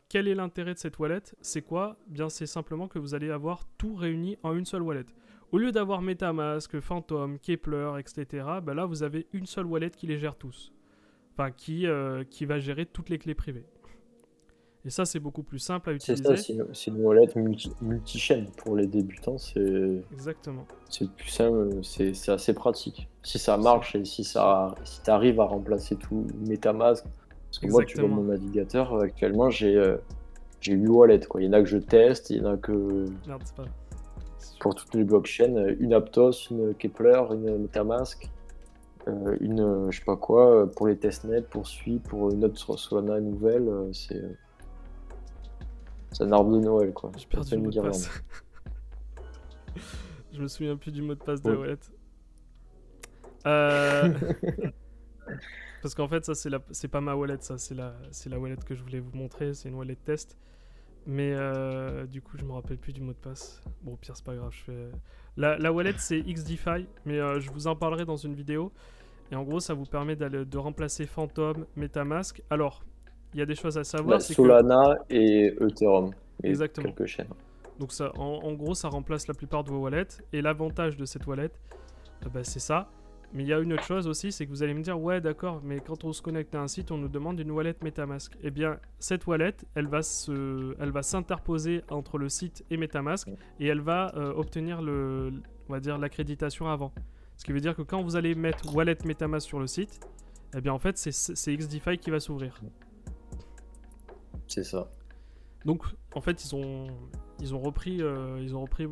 quel est l'intérêt de cette wallet. C'est quoi? Bien, c'est simplement que vous allez avoir tout réuni en une seule wallet. Au lieu d'avoir MetaMask, Phantom, Kepler, etc., bah là, vous avez une seule wallet qui les gère tous. Enfin, qui va gérer toutes les clés privées. Et ça, c'est beaucoup plus simple à C'est utiliser. ça, c'est une wallet multi-chaîne pour les débutants. Exactement. C'est plus simple, c'est assez pratique. Si ça marche et si tu arrives à remplacer tout MetaMask. Parce que moi, tu vois Exactement. mon navigateur, actuellement, j'ai 8 wallets. Quoi. Il y en a que je teste, il y en a que Merde, c'est pas... pour toutes les blockchains. Une Aptos, une Kepler, une MetaMask, une je sais pas quoi, pour les testnets, pour Sui, pour une autre Solana nouvelle. C'est un arbre de Noël, quoi. J'ai perdu le mot de passe. Je me souviens plus du mot de passe de la wallet. Parce qu'en fait, ça, c'est pas ma wallet, ça. C'est la wallet que je voulais vous montrer. C'est une wallet test. Mais du coup, je me rappelle plus du mot de passe. Bon, au pire, c'est pas grave. La wallet, c'est XDeFi. Mais je vous en parlerai dans une vidéo. Et en gros, ça vous permet de remplacer Phantom, MetaMask. Alors, il y a des choses à savoir. C'est Solana et Ethereum. Et exactement. quelques chaînes. Donc ça, en gros, ça remplace la plupart de vos wallets. Et l'avantage de cette wallet, c'est ça. Mais il y a une autre chose aussi, c'est que vous allez me dire, ouais, d'accord, mais quand on se connecte à un site, on nous demande une wallet MetaMask. Eh bien, cette wallet, elle va s'interposer entre le site et MetaMask et elle va obtenir on va dire, l'accréditation avant. Ce qui veut dire que quand vous allez mettre wallet MetaMask sur le site, eh bien, en fait, c'est XDeFi qui va s'ouvrir. C'est ça. Donc, en fait, ils ont repris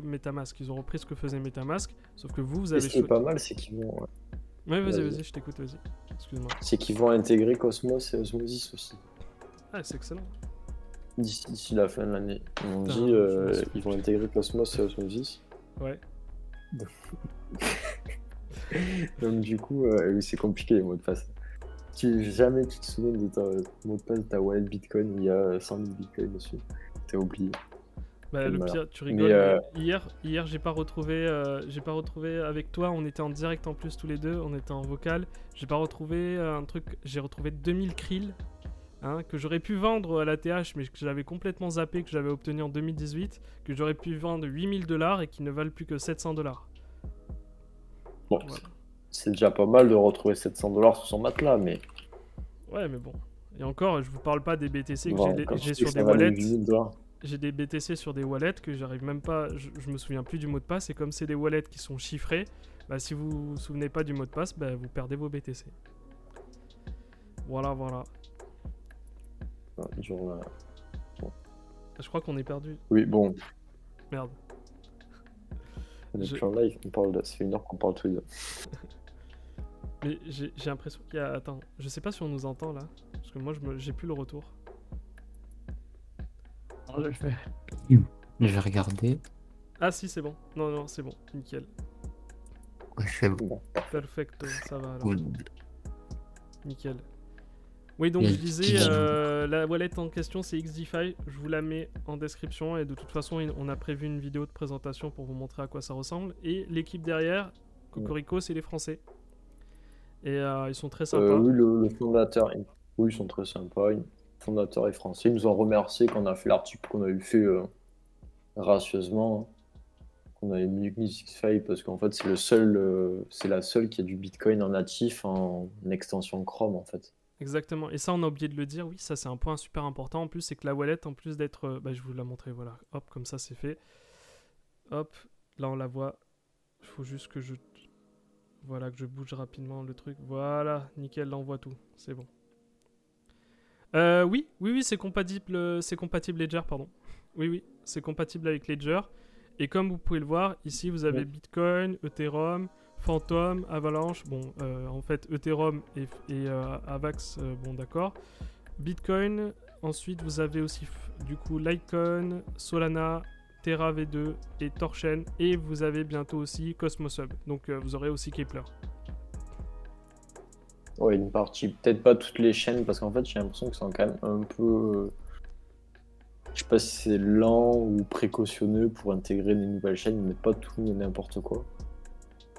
MetaMask. Ils ont repris ce que faisait MetaMask. Sauf que vous avez... Ce qui est pas mal, c'est qu'ils vont... Ouais, vas-y, je t'écoute, vas-y. Excuse-moi. C'est qu'ils vont intégrer Cosmos et Osmosis aussi. Ah, c'est excellent. D'ici la fin de l'année. Ils m'ont dit ils vont intégrer Cosmos et Osmosis. Ouais. Donc du coup, c'est compliqué les mots de passe. Jamais tu te souviens de ton mot de passe de ta wallet Bitcoin où il y a 100 000 Bitcoin dessus. T'as oublié. Bah, le pire, tu rigoles. Mais hier, j'ai pas retrouvé avec toi. On était en direct en plus tous les deux. On était en vocal. J'ai pas retrouvé un truc. J'ai retrouvé 2000 krill que j'aurais pu vendre à la TH, mais que j'avais complètement zappé, que j'avais obtenu en 2018, que j'aurais pu vendre 8000$ et qui ne valent plus que 700$. Bon, voilà. C'est déjà pas mal de retrouver 700$ sur son matelas, mais... Ouais, mais bon. Et encore, je vous parle pas des BTC que bon, j'ai sur des wallets. J'ai des BTC sur des wallets que j'arrive même pas... Je me souviens plus du mot de passe, et comme c'est des wallets qui sont chiffrés, bah, si vous vous souvenez pas du mot de passe, bah, vous perdez vos BTC. Voilà. Bon. Je crois qu'on est perdu. Oui, bon. Merde. On est plus en live, ça fait 1 heure qu'on parle tous les deux. Mais j'ai l'impression qu'il y a... Attends, je sais pas si on nous entend là. Parce que moi, j'ai plus le retour. Je vais regarder. Ah si, c'est bon. Non, c'est bon. Nickel. Ouais, c'est bon. Perfecto, ça va alors. Nickel. Oui, donc je disais, la wallet en question, c'est XDeFi. Je vous la mets en description. Et de toute façon, on a prévu une vidéo de présentation pour vous montrer à quoi ça ressemble. Et l'équipe derrière, Cocorico, c'est les Français. Et ils sont très sympas. Oui, le fondateur, oui, ils sont très sympas. Le fondateur est français. Ils nous ont remercié quand on a fait l'article qu'on avait fait gracieusement. Qu'on avait mis XDeFi parce qu'en fait, c'est la seule qui a du Bitcoin en natif en extension Chrome, en fait. Exactement. Et ça, on a oublié de le dire. Oui, ça, c'est un point super important. En plus, c'est que la wallet, en plus d'être... je vous la montrer. Voilà. Hop, comme ça, c'est fait. Hop, là, on la voit. Il faut juste que je... Voilà, que je bouge rapidement le truc. Voilà, nickel, là, on voit tout. C'est bon. Oui, c'est compatible Ledger, pardon. Oui, c'est compatible avec Ledger. Et comme vous pouvez le voir, ici, vous avez Bitcoin, Ethereum, Phantom, Avalanche. Bon, en fait, Ethereum et Avax, bon, d'accord. Bitcoin. Ensuite, vous avez aussi, du coup, Litecoin, Solana, Terra V2 et Torchain. Et vous avez bientôt aussi Cosmos Hub. Donc, vous aurez aussi Kepler. Ouais, une partie, peut-être pas toutes les chaînes, parce qu'en fait, j'ai l'impression que c'est quand même un peu. Je sais pas si c'est lent ou précautionneux pour intégrer des nouvelles chaînes, ils mettent pas tout et n'importe quoi.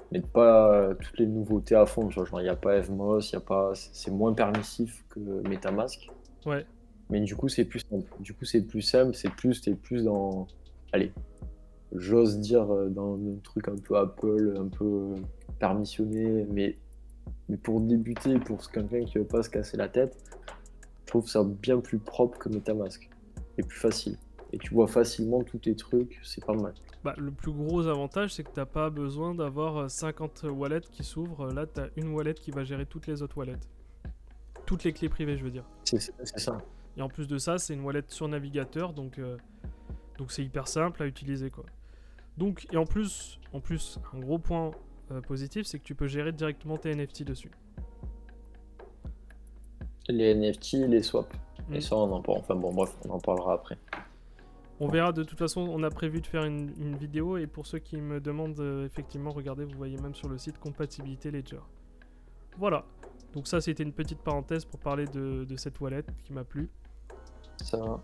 Ils mettent pas toutes les nouveautés à fond, tu vois, genre il n'y a pas Evmos, c'est moins permissif que MetaMask. Ouais. Mais du coup, c'est plus simple. T'es plus dans. Allez, j'ose dire dans un truc un peu Apple, un peu permissionné, mais pour débuter, pour quelqu'un qui veut pas se casser la tête, je trouve ça bien plus propre que MetaMask. Et plus facile. Et tu vois facilement tous tes trucs, c'est pas mal. Le plus gros avantage, c'est que t'as pas besoin d'avoir 50 wallets qui s'ouvrent. Là, t'as une wallet qui va gérer toutes les autres wallets. Toutes les clés privées, je veux dire. C'est ça. Et en plus de ça, c'est une wallet sur navigateur, donc c'est hyper simple à utiliser, quoi. Donc, et en plus un gros point positif, c'est que tu peux gérer directement tes NFT dessus. Les NFT, les swaps. Et ça, on en parle. Enfin bon, bref, on en parlera après. On verra, de toute façon, on a prévu de faire une vidéo, et pour ceux qui me demandent, effectivement, regardez, vous voyez même sur le site compatibilité Ledger. Voilà. Donc ça, c'était une petite parenthèse pour parler de cette wallet qui m'a plu. Ça.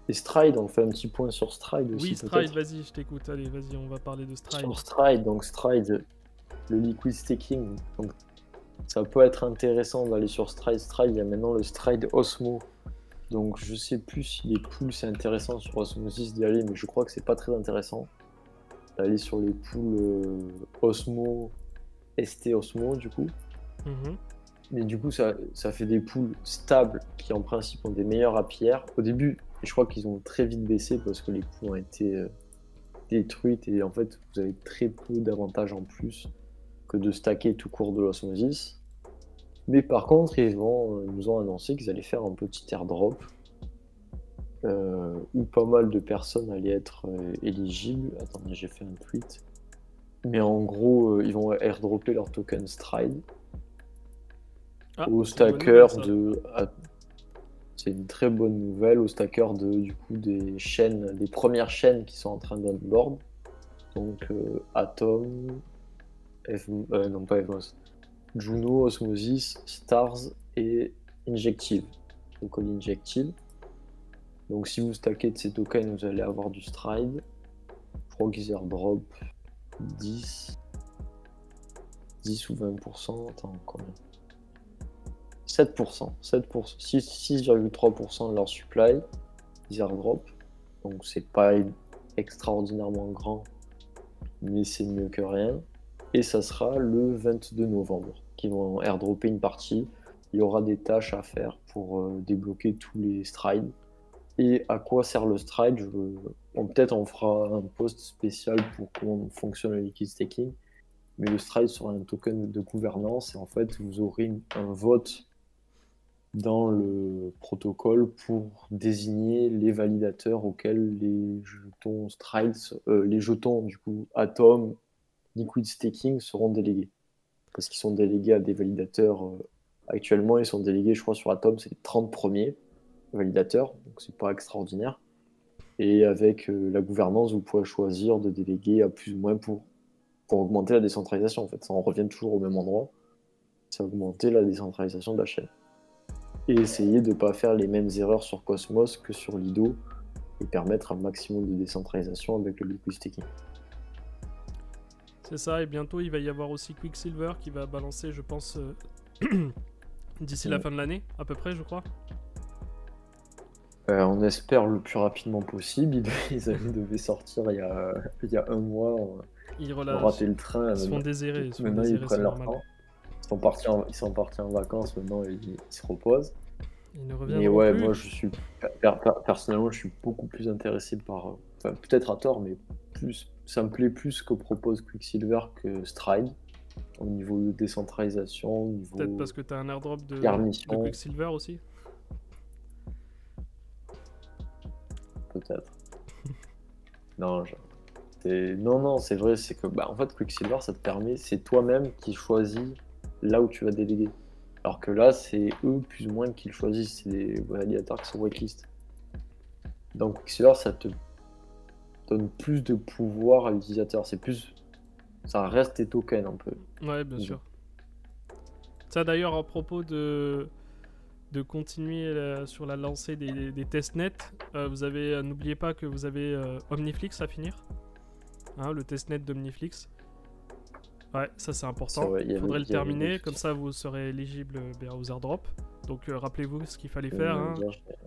Et Stride, on fait un petit point sur Stride aussi. Oui, Stride, vas-y, je t'écoute. Allez, vas-y, on va parler de Stride. Sur Stride, donc Stride, le liquid staking. Donc ça peut être intéressant d'aller sur Stride. Stride, il y a maintenant le Stride Osmo. Donc je sais plus si les pools c'est intéressant sur Osmosis d'y aller, mais je crois que c'est pas très intéressant d'aller sur les pools Osmo, ST Osmo du coup. Mais du coup ça fait des pools stables qui en principe ont des meilleurs APR. Au début, je crois qu'ils ont très vite baissé parce que les pools ont été détruites et en fait vous avez très peu d'avantages en plus que de stacker tout court de l'Osmosis. Mais par contre, ils nous ont annoncé qu'ils allaient faire un petit airdrop où pas mal de personnes allaient être éligibles. Attendez, j'ai fait un tweet. Mais en gros, ils vont airdropper leur token Stride aux stackers de. C'est une très bonne nouvelle aux stackers du coup des premières chaînes qui sont en train d'onboard. Donc Atom, non pas Evmos. Juno, Osmosis, Stars et Injective. Donc Injective. Donc si vous stackez de ces tokens, vous allez avoir du Stride. Je crois qu'ils airdrop 10 ou 20%. Attends, combien 7%. 6,3% de leur supply. Ils airdrop. Donc c'est pas extraordinairement grand, mais c'est mieux que rien. Et ça sera le 22 novembre qu'ils vont airdropper une partie. Il y aura des tâches à faire pour débloquer tous les strides. Et à quoi sert le stride? Peut-être on fera un post spécial pour comment fonctionne le liquid staking. Mais le stride sera un token de gouvernance et en fait vous aurez un vote dans le protocole pour désigner les validateurs auxquels les jetons strides, les jetons du coup Atom, liquid staking seront délégués. Parce qu'ils sont délégués à des validateurs actuellement, ils sont délégués, je crois, sur Atom, c'est les 30 premiers validateurs, donc c'est pas extraordinaire. Et avec la gouvernance, vous pouvez choisir de déléguer à plus ou moins pour augmenter la décentralisation. En fait, ça en revient toujours au même endroit. C'est augmenter la décentralisation de la chaîne. Et essayer de ne pas faire les mêmes erreurs sur Cosmos que sur Lido et permettre un maximum de décentralisation avec le liquid staking. C'est ça, et bientôt il va y avoir aussi Quicksilver qui va balancer, je pense, d'ici la fin de l'année, à peu près, je crois. On espère le plus rapidement possible. Ils devaient sortir il y a un mois. Ils ont raté le train. Ils se font désirer. Maintenant, ils prennent leur temps. ils sont partis en vacances, maintenant ils se reposent. Ils ne Mais reviendront ouais, plus. moi personnellement, je suis beaucoup plus intéressé par. Enfin, peut-être à tort, mais ça me plaît plus ce que propose Quicksilver que Stride. Au niveau de décentralisation, au Peut-être niveau parce que t'as un airdrop de permission, Quicksilver aussi. peut-être. Non, non, c'est vrai, c'est que en fait, Quicksilver, ça te permet, c'est toi-même qui choisis là où tu vas déléguer. Alors que là, c'est eux plus ou moins qui le choisissent, c'est des validateurs qui sont waitlist. Donc Quicksilver, ça te donne plus de pouvoir à l'utilisateur. C'est plus, ça reste tes tokens un peu. Ouais, bien sûr. Ça d'ailleurs, à propos de continuer sur la lancée des testnets, vous avez, n'oubliez pas que vous avez Omniflix à finir. Hein, le testnet d'Omniflix. Ouais, ça c'est important. Il faudrait le terminer, comme ça vous serez éligible aux airdrops. Donc rappelez-vous ce qu'il fallait faire. Hein.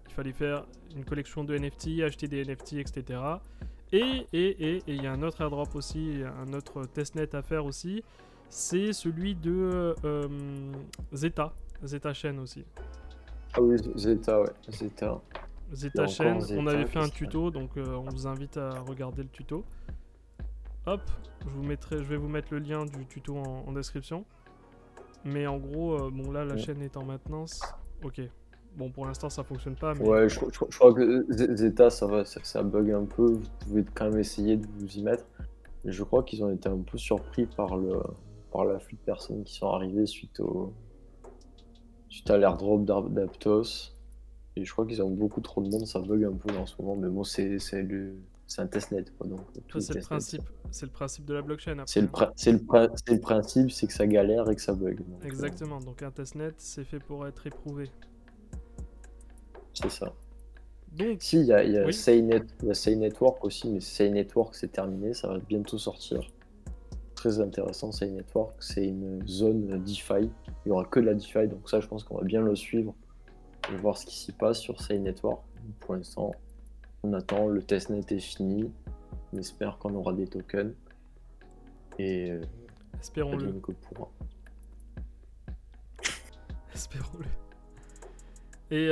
Il fallait faire une collection de NFT, acheter des NFT, etc. Et il y a un autre airdrop aussi, un autre testnet à faire aussi. C'est celui de Zeta Chain aussi. Ah oui, Zeta, ouais. Zeta Chain, on avait fait un tuto, donc on vous invite à regarder le tuto. Hop, je vais vous mettre le lien du tuto en description. Mais en gros, bon là la chaîne est en maintenance. Ok. Bon pour l'instant ça fonctionne pas. Mais... Ouais, je crois que Zeta ça bug un peu. Vous pouvez quand même essayer de vous y mettre. Mais je crois qu'ils ont été un peu surpris par l'afflux de personnes qui sont arrivées suite à l'airdrop d'Aptos. Et je crois qu'ils ont beaucoup trop de monde, ça bug un peu en ce moment. Mais bon, c'est un testnet, quoi. Donc, c'est le principe de la blockchain. C'est le principe, c'est que ça galère et que ça bug. Donc, exactement, donc un testnet, c'est fait pour être éprouvé. C'est ça. Donc, si, il y a Say Network aussi, mais Say Network, c'est terminé, ça va bientôt sortir. Très intéressant, Say Network, c'est une zone DeFi. Il n'y aura que de la DeFi, donc ça, je pense qu'on va bien le suivre et voir ce qui s'y passe sur Say Network. Pour l'instant, on attend, le testnet est fini. On espère qu'on aura des tokens. Et espérons-le. Que pourra. Espérons-le. Et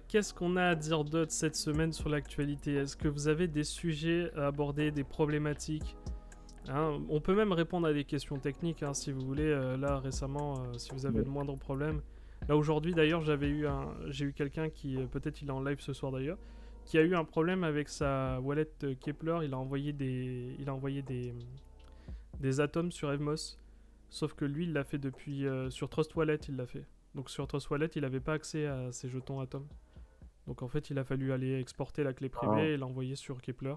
qu'est-ce qu'on a à dire d'autre cette semaine sur l'actualité? Est-ce que vous avez des sujets à aborder, des problématiques? Hein, on peut même répondre à des questions techniques hein, si vous voulez. Là récemment, si vous avez le moindre problème. Là aujourd'hui d'ailleurs, j'ai eu quelqu'un qui, peut-être il est en live ce soir d'ailleurs, qui a eu un problème avec sa wallet Kepler. Il a envoyé des atomes sur Evmos. Sauf que lui, il l'a fait depuis sur Trust Wallet, il l'a fait. Donc sur Trust Wallet, il n'avait pas accès à ses jetons atomes. Donc en fait, il a fallu aller exporter la clé privée et l'envoyer sur Kepler,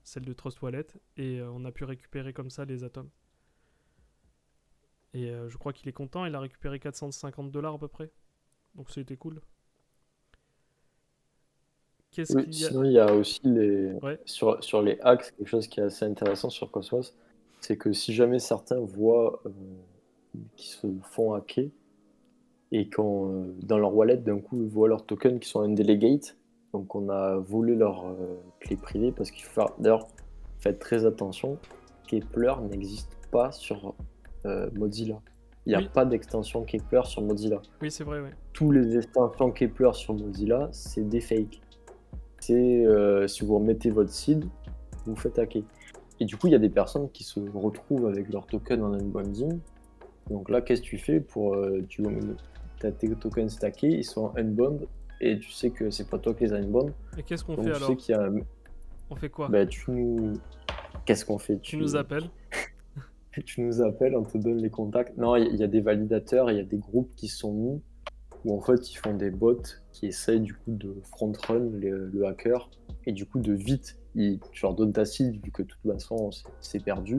celle de Trust Wallet, et on a pu récupérer comme ça les atomes. Et je crois qu'il est content, il a récupéré $450 à peu près. Donc c'était cool. Sinon, il y a aussi sur les hacks, quelque chose qui est assez intéressant sur Cosmos, c'est que si jamais certains voient qu'ils se font hacker et quand dans leur wallet, d'un coup, ils voient leurs tokens qui sont un delegate, donc on a volé leur clé privée, parce qu'il faut d'ailleurs, faites très attention, Kepler n'existe pas sur Mozilla. Il n'y a pas d'extension Kepler sur Mozilla. Oui, c'est vrai, oui. Tous les extensions Kepler sur Mozilla, c'est des fakes. C'est si vous remettez votre seed, vous faites hacker. Et du coup, il y a des personnes qui se retrouvent avec leurs tokens en unbonding. Donc là, qu'est-ce que tu fais pour tu as tes tokens stackés, ils sont en unbond et tu sais que c'est pas toi qui les unbond. Et qu'est-ce qu'on fait alors? On fait quoi? Qu'est-ce qu'on fait? Tu nous appelles. Tu nous appelles, on te donne les contacts. Non, il y a des validateurs, il y a des groupes qui sont mis où en fait ils font des bots qui essayent du coup de front-run le hacker et du coup de vite, tu leur donnes ta seed vu que de toute façon c'est perdu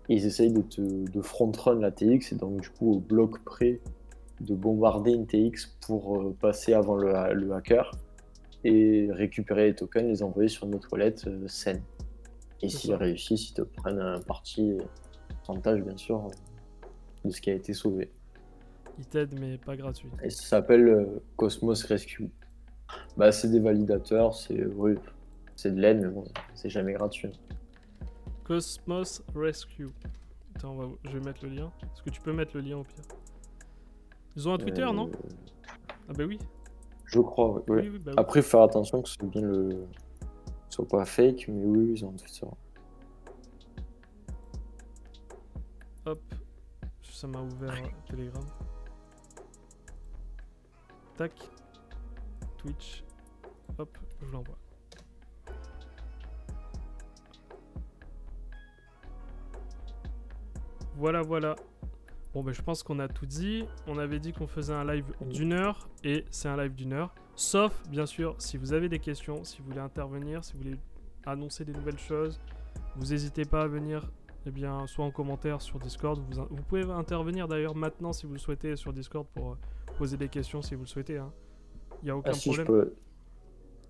et ils essayent de front-run la TX et donc du coup au bloc près de bombarder une TX pour passer avant le hacker et récupérer les tokens, les envoyer sur notre wallet saine. Et s'ils réussissent, ils te prennent un parti pourcentage bien sûr de ce qui a été sauvé. Ils t'aident mais pas gratuit. Et ça s'appelle Cosmos Rescue. C'est des validateurs, c'est de l'aide, mais bon, c'est jamais gratuit. Cosmos Rescue. Attends, je vais mettre le lien. Est-ce que tu peux mettre le lien au pire? Ils ont un Twitter, non? Ah bah oui. Je crois, oui. Oui, oui, bah oui. Après, faire attention que ce soit bien soit pas fake, mais oui, ils ont un Twitter. Hop. Ça m'a ouvert Telegram. Tac. Twitch. Hop, je l'envoie. Voilà, voilà. Bon, ben je pense qu'on a tout dit. On avait dit qu'on faisait un live d'1 heure et c'est un live d'1 heure. Sauf, bien sûr, si vous avez des questions, si vous voulez intervenir, si vous voulez annoncer des nouvelles choses, vous n'hésitez pas à venir, eh bien, soit en commentaire sur Discord. Vous pouvez intervenir d'ailleurs maintenant si vous le souhaitez sur Discord pour poser des questions si vous le souhaitez. Hein. Il n'y a aucun problème.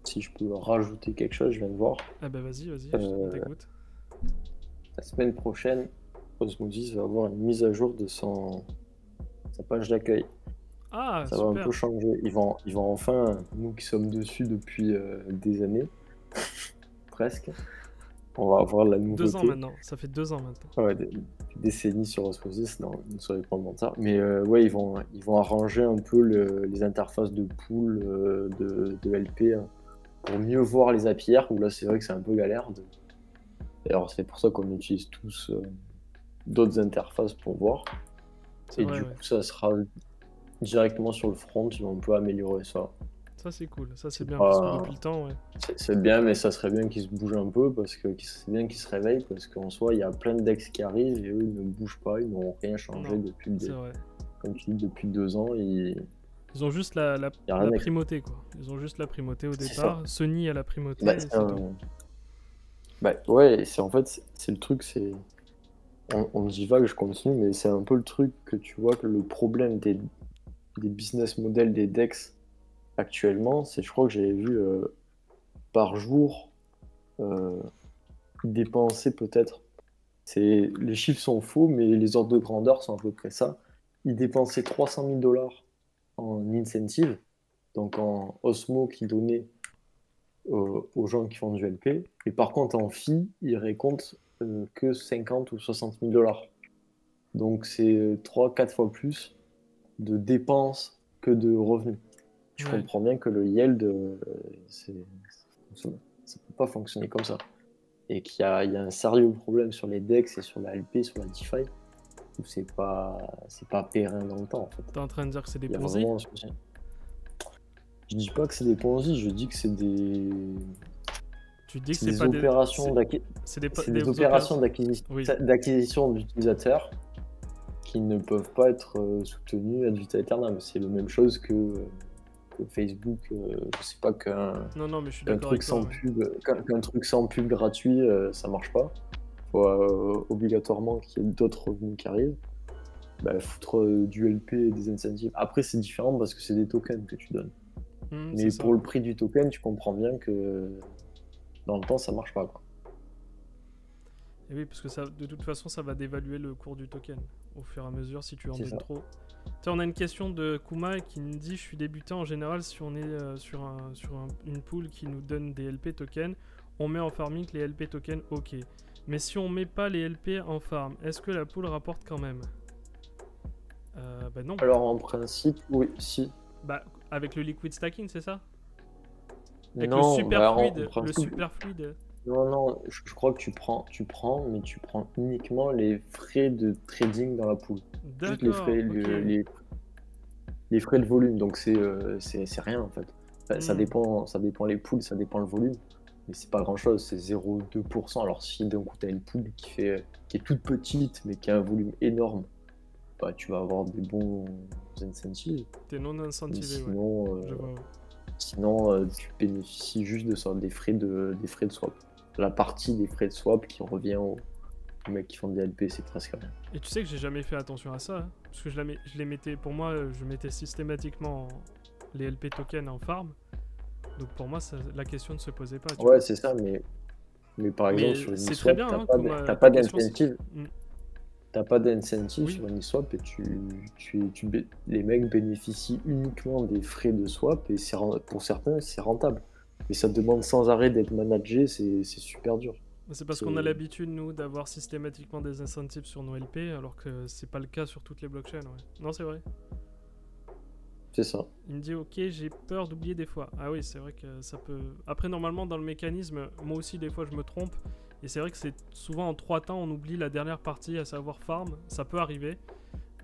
Si je peux rajouter quelque chose, je viens de voir. Ah ben vas-y, je t'écoute. La semaine prochaine, Osmosis va avoir une mise à jour de sa page d'accueil. Ah, ça super. va un peu changer. Ils vont enfin, nous qui sommes dessus depuis des années, presque, on va avoir la nouveauté. 2 ans maintenant, ça fait 2 ans maintenant. Ouais, des décennies sur Osmosis, non, ne soyez pas mentir. Mais ouais, ils vont arranger un peu les interfaces de pool, de LP, hein, pour mieux voir les API, où là c'est vrai que c'est un peu galère. Alors c'est pour ça qu'on utilise tous d'autres interfaces pour voir. Et du coup, ça sera directement sur le front, on peut améliorer ça. Ça c'est cool, ça c'est bien, parce que depuis le temps, ouais. C'est bien, mais ça serait bien qu'ils se bougent un peu, parce que c'est bien qu'ils se réveillent, parce qu'en soi, il y a plein de decks qui arrivent, et eux, ils ne bougent pas, ils n'ont rien changé depuis, comme tu dis, depuis 2 ans. Ils ont juste la primauté, quoi. Ils ont juste la primauté au départ, Sony a la primauté, bah, ouais, en fait, c'est le truc, c'est... On divague, je continue, mais c'est un peu le truc que tu vois que le problème des business models des DEX actuellement, c'est, je crois que j'avais vu par jour dépenser peut-être, les chiffres sont faux, mais les ordres de grandeur sont à peu près ça. Ils dépensaient 300 000 $ en incentive, donc en Osmo qui donnait aux gens qui font du LP, et par contre en fee, ils récoltent que 50 ou 60 000 $. Donc c'est 3-4 fois plus de dépenses que de revenus. Tu comprends bien que le yield, ça ne peut pas fonctionner comme ça. Et qu'il y a un sérieux problème sur les DEX et sur la LP, sur la DeFi, où c'est pas périn dans le temps en fait. T'es en train de dire que c'est des Ponzi ? Je dis pas que c'est des Ponzi, je dis que c'est des... Tu dis que c'est des opérations d'acquisition d'utilisateurs qui ne peuvent pas être soutenus ad vitam aeternam. C'est la même chose que Facebook. Je sais pas qu'un truc sans pub gratuit, ça marche pas. Il faut obligatoirement qu'il y ait d'autres revenus qui arrivent. Foutre du LP et des incentives. Après, c'est différent parce que c'est des tokens que tu donnes. Mais pour le prix du token, tu comprends bien que dans le temps, ça marche pas, quoi. Et oui, parce que de toute façon, ça va dévaluer le cours du token au fur et à mesure si tu en donnes trop. Tiens, on a une question de Kuma qui nous dit: je suis débutant en général, si on est sur une pool qui nous donne des LP tokens, on met en farming les LP tokens, ok. Mais si on met pas les LP en farm, est-ce que la pool rapporte quand même? Non. Alors en principe, oui, si. Avec le liquid stacking, c'est ça? Avec non, le super fluide. Non, je crois que tu prends, mais tu prends uniquement les frais de trading dans la pool. Juste les frais, les frais de volume, donc c'est rien en fait. Ça dépend les pools, ça dépend le volume, mais c'est pas grand chose, c'est 0,2%. Alors si d'un coup tu as une pool qui est toute petite mais qui a un volume énorme, tu vas avoir des bons incentives. T'es non incentivé, sinon tu bénéficies juste des frais de swap. La partie des frais de swap qui revient aux mecs qui font des LP, c'est presque rien. Et tu sais que j'ai jamais fait attention à ça, hein, parce que je les mettais, pour moi, je mettais systématiquement les LP tokens en farm. Donc pour moi, la question ne se posait pas. Ouais, c'est ça, mais par exemple sur Uniswap, t'as pas d'incentive. T'as pas d'incentive sur Uniswap et les mecs bénéficient uniquement des frais de swap et pour certains c'est rentable. Mais ça demande sans arrêt d'être managé, c'est super dur. C'est parce qu'on a l'habitude, nous, d'avoir systématiquement des incentives sur nos LP, alors que c'est pas le cas sur toutes les blockchains. Ouais. Non, c'est vrai. C'est ça. Il me dit ok, j'ai peur d'oublier des fois. Ah oui, c'est vrai que ça peut. Après, normalement, dans le mécanisme, moi aussi, des fois, je me trompe. Et c'est vrai que c'est souvent en 3 temps, on oublie la dernière partie, à savoir farm. Ça peut arriver.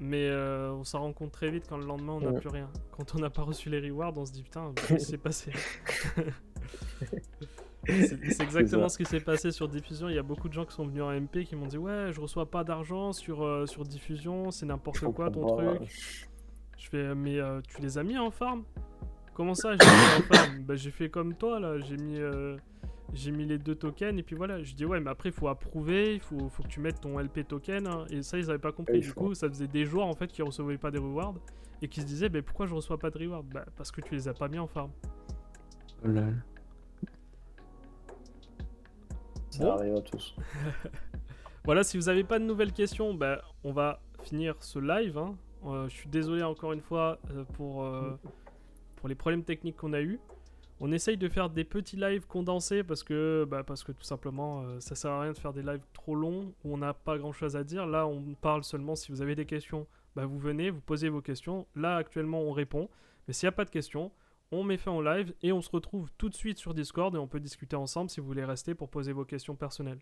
Mais on s'en rend compte très vite quand le lendemain, on n'a plus rien. Quand on n'a pas reçu les rewards, on se dit putain, qu'est-ce qui s'est passé? C'est exactement ce qui s'est passé sur Diffusion. Il y a beaucoup de gens qui sont venus en MP qui m'ont dit ouais, je reçois pas d'argent sur Diffusion, c'est n'importe quoi ton truc. Je fais mais tu les as mis en farm? Comment ça j'ai mis en farm? Bah j'ai fait comme toi là, j'ai mis les 2 tokens et puis voilà. Je dis ouais mais après il faut approuver, il faut que tu mettes ton LP token hein. Et ça ils avaient pas compris. Du coup ça faisait des joueurs en fait qui recevaient pas des rewards et qui se disaient bah pourquoi je reçois pas de rewards? Bah parce que tu les as pas mis en farm. Oh là là. Ça arrive à tous. Voilà, si vous n'avez pas de nouvelles questions, bah, on va finir ce live. Hein. Je suis désolé encore une fois pour les problèmes techniques qu'on a eu. On essaye de faire des petits lives condensés parce que tout simplement ça sert à rien de faire des lives trop longs où on n'a pas grand chose à dire. Là, on parle seulement si vous avez des questions, bah, vous venez, vous posez vos questions. Là, actuellement, on répond. Mais s'il n'y a pas de questions, on met fin au live et on se retrouve tout de suite sur Discord et on peut discuter ensemble si vous voulez rester pour poser vos questions personnelles.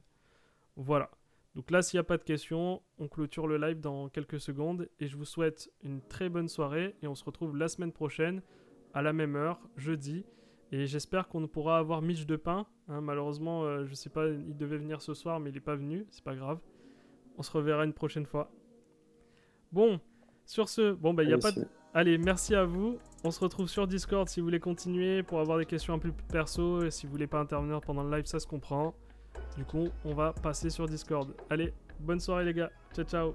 Voilà. Donc là, s'il n'y a pas de questions, on clôture le live dans quelques secondes et je vous souhaite une très bonne soirée et on se retrouve la semaine prochaine à la même heure, jeudi. Et j'espère qu'on pourra avoir Mitch de Pain. Hein, malheureusement, je sais pas, il devait venir ce soir mais il n'est pas venu, c'est pas grave. On se reverra une prochaine fois. Bon, sur ce, bon bah il n'y a pas de... Allez, merci à vous. On se retrouve sur Discord si vous voulez continuer pour avoir des questions un peu plus perso. Et si vous voulez pas intervenir pendant le live, ça se comprend. Du coup, on va passer sur Discord. Allez, bonne soirée les gars. Ciao, ciao.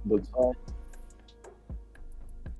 Bonne soirée.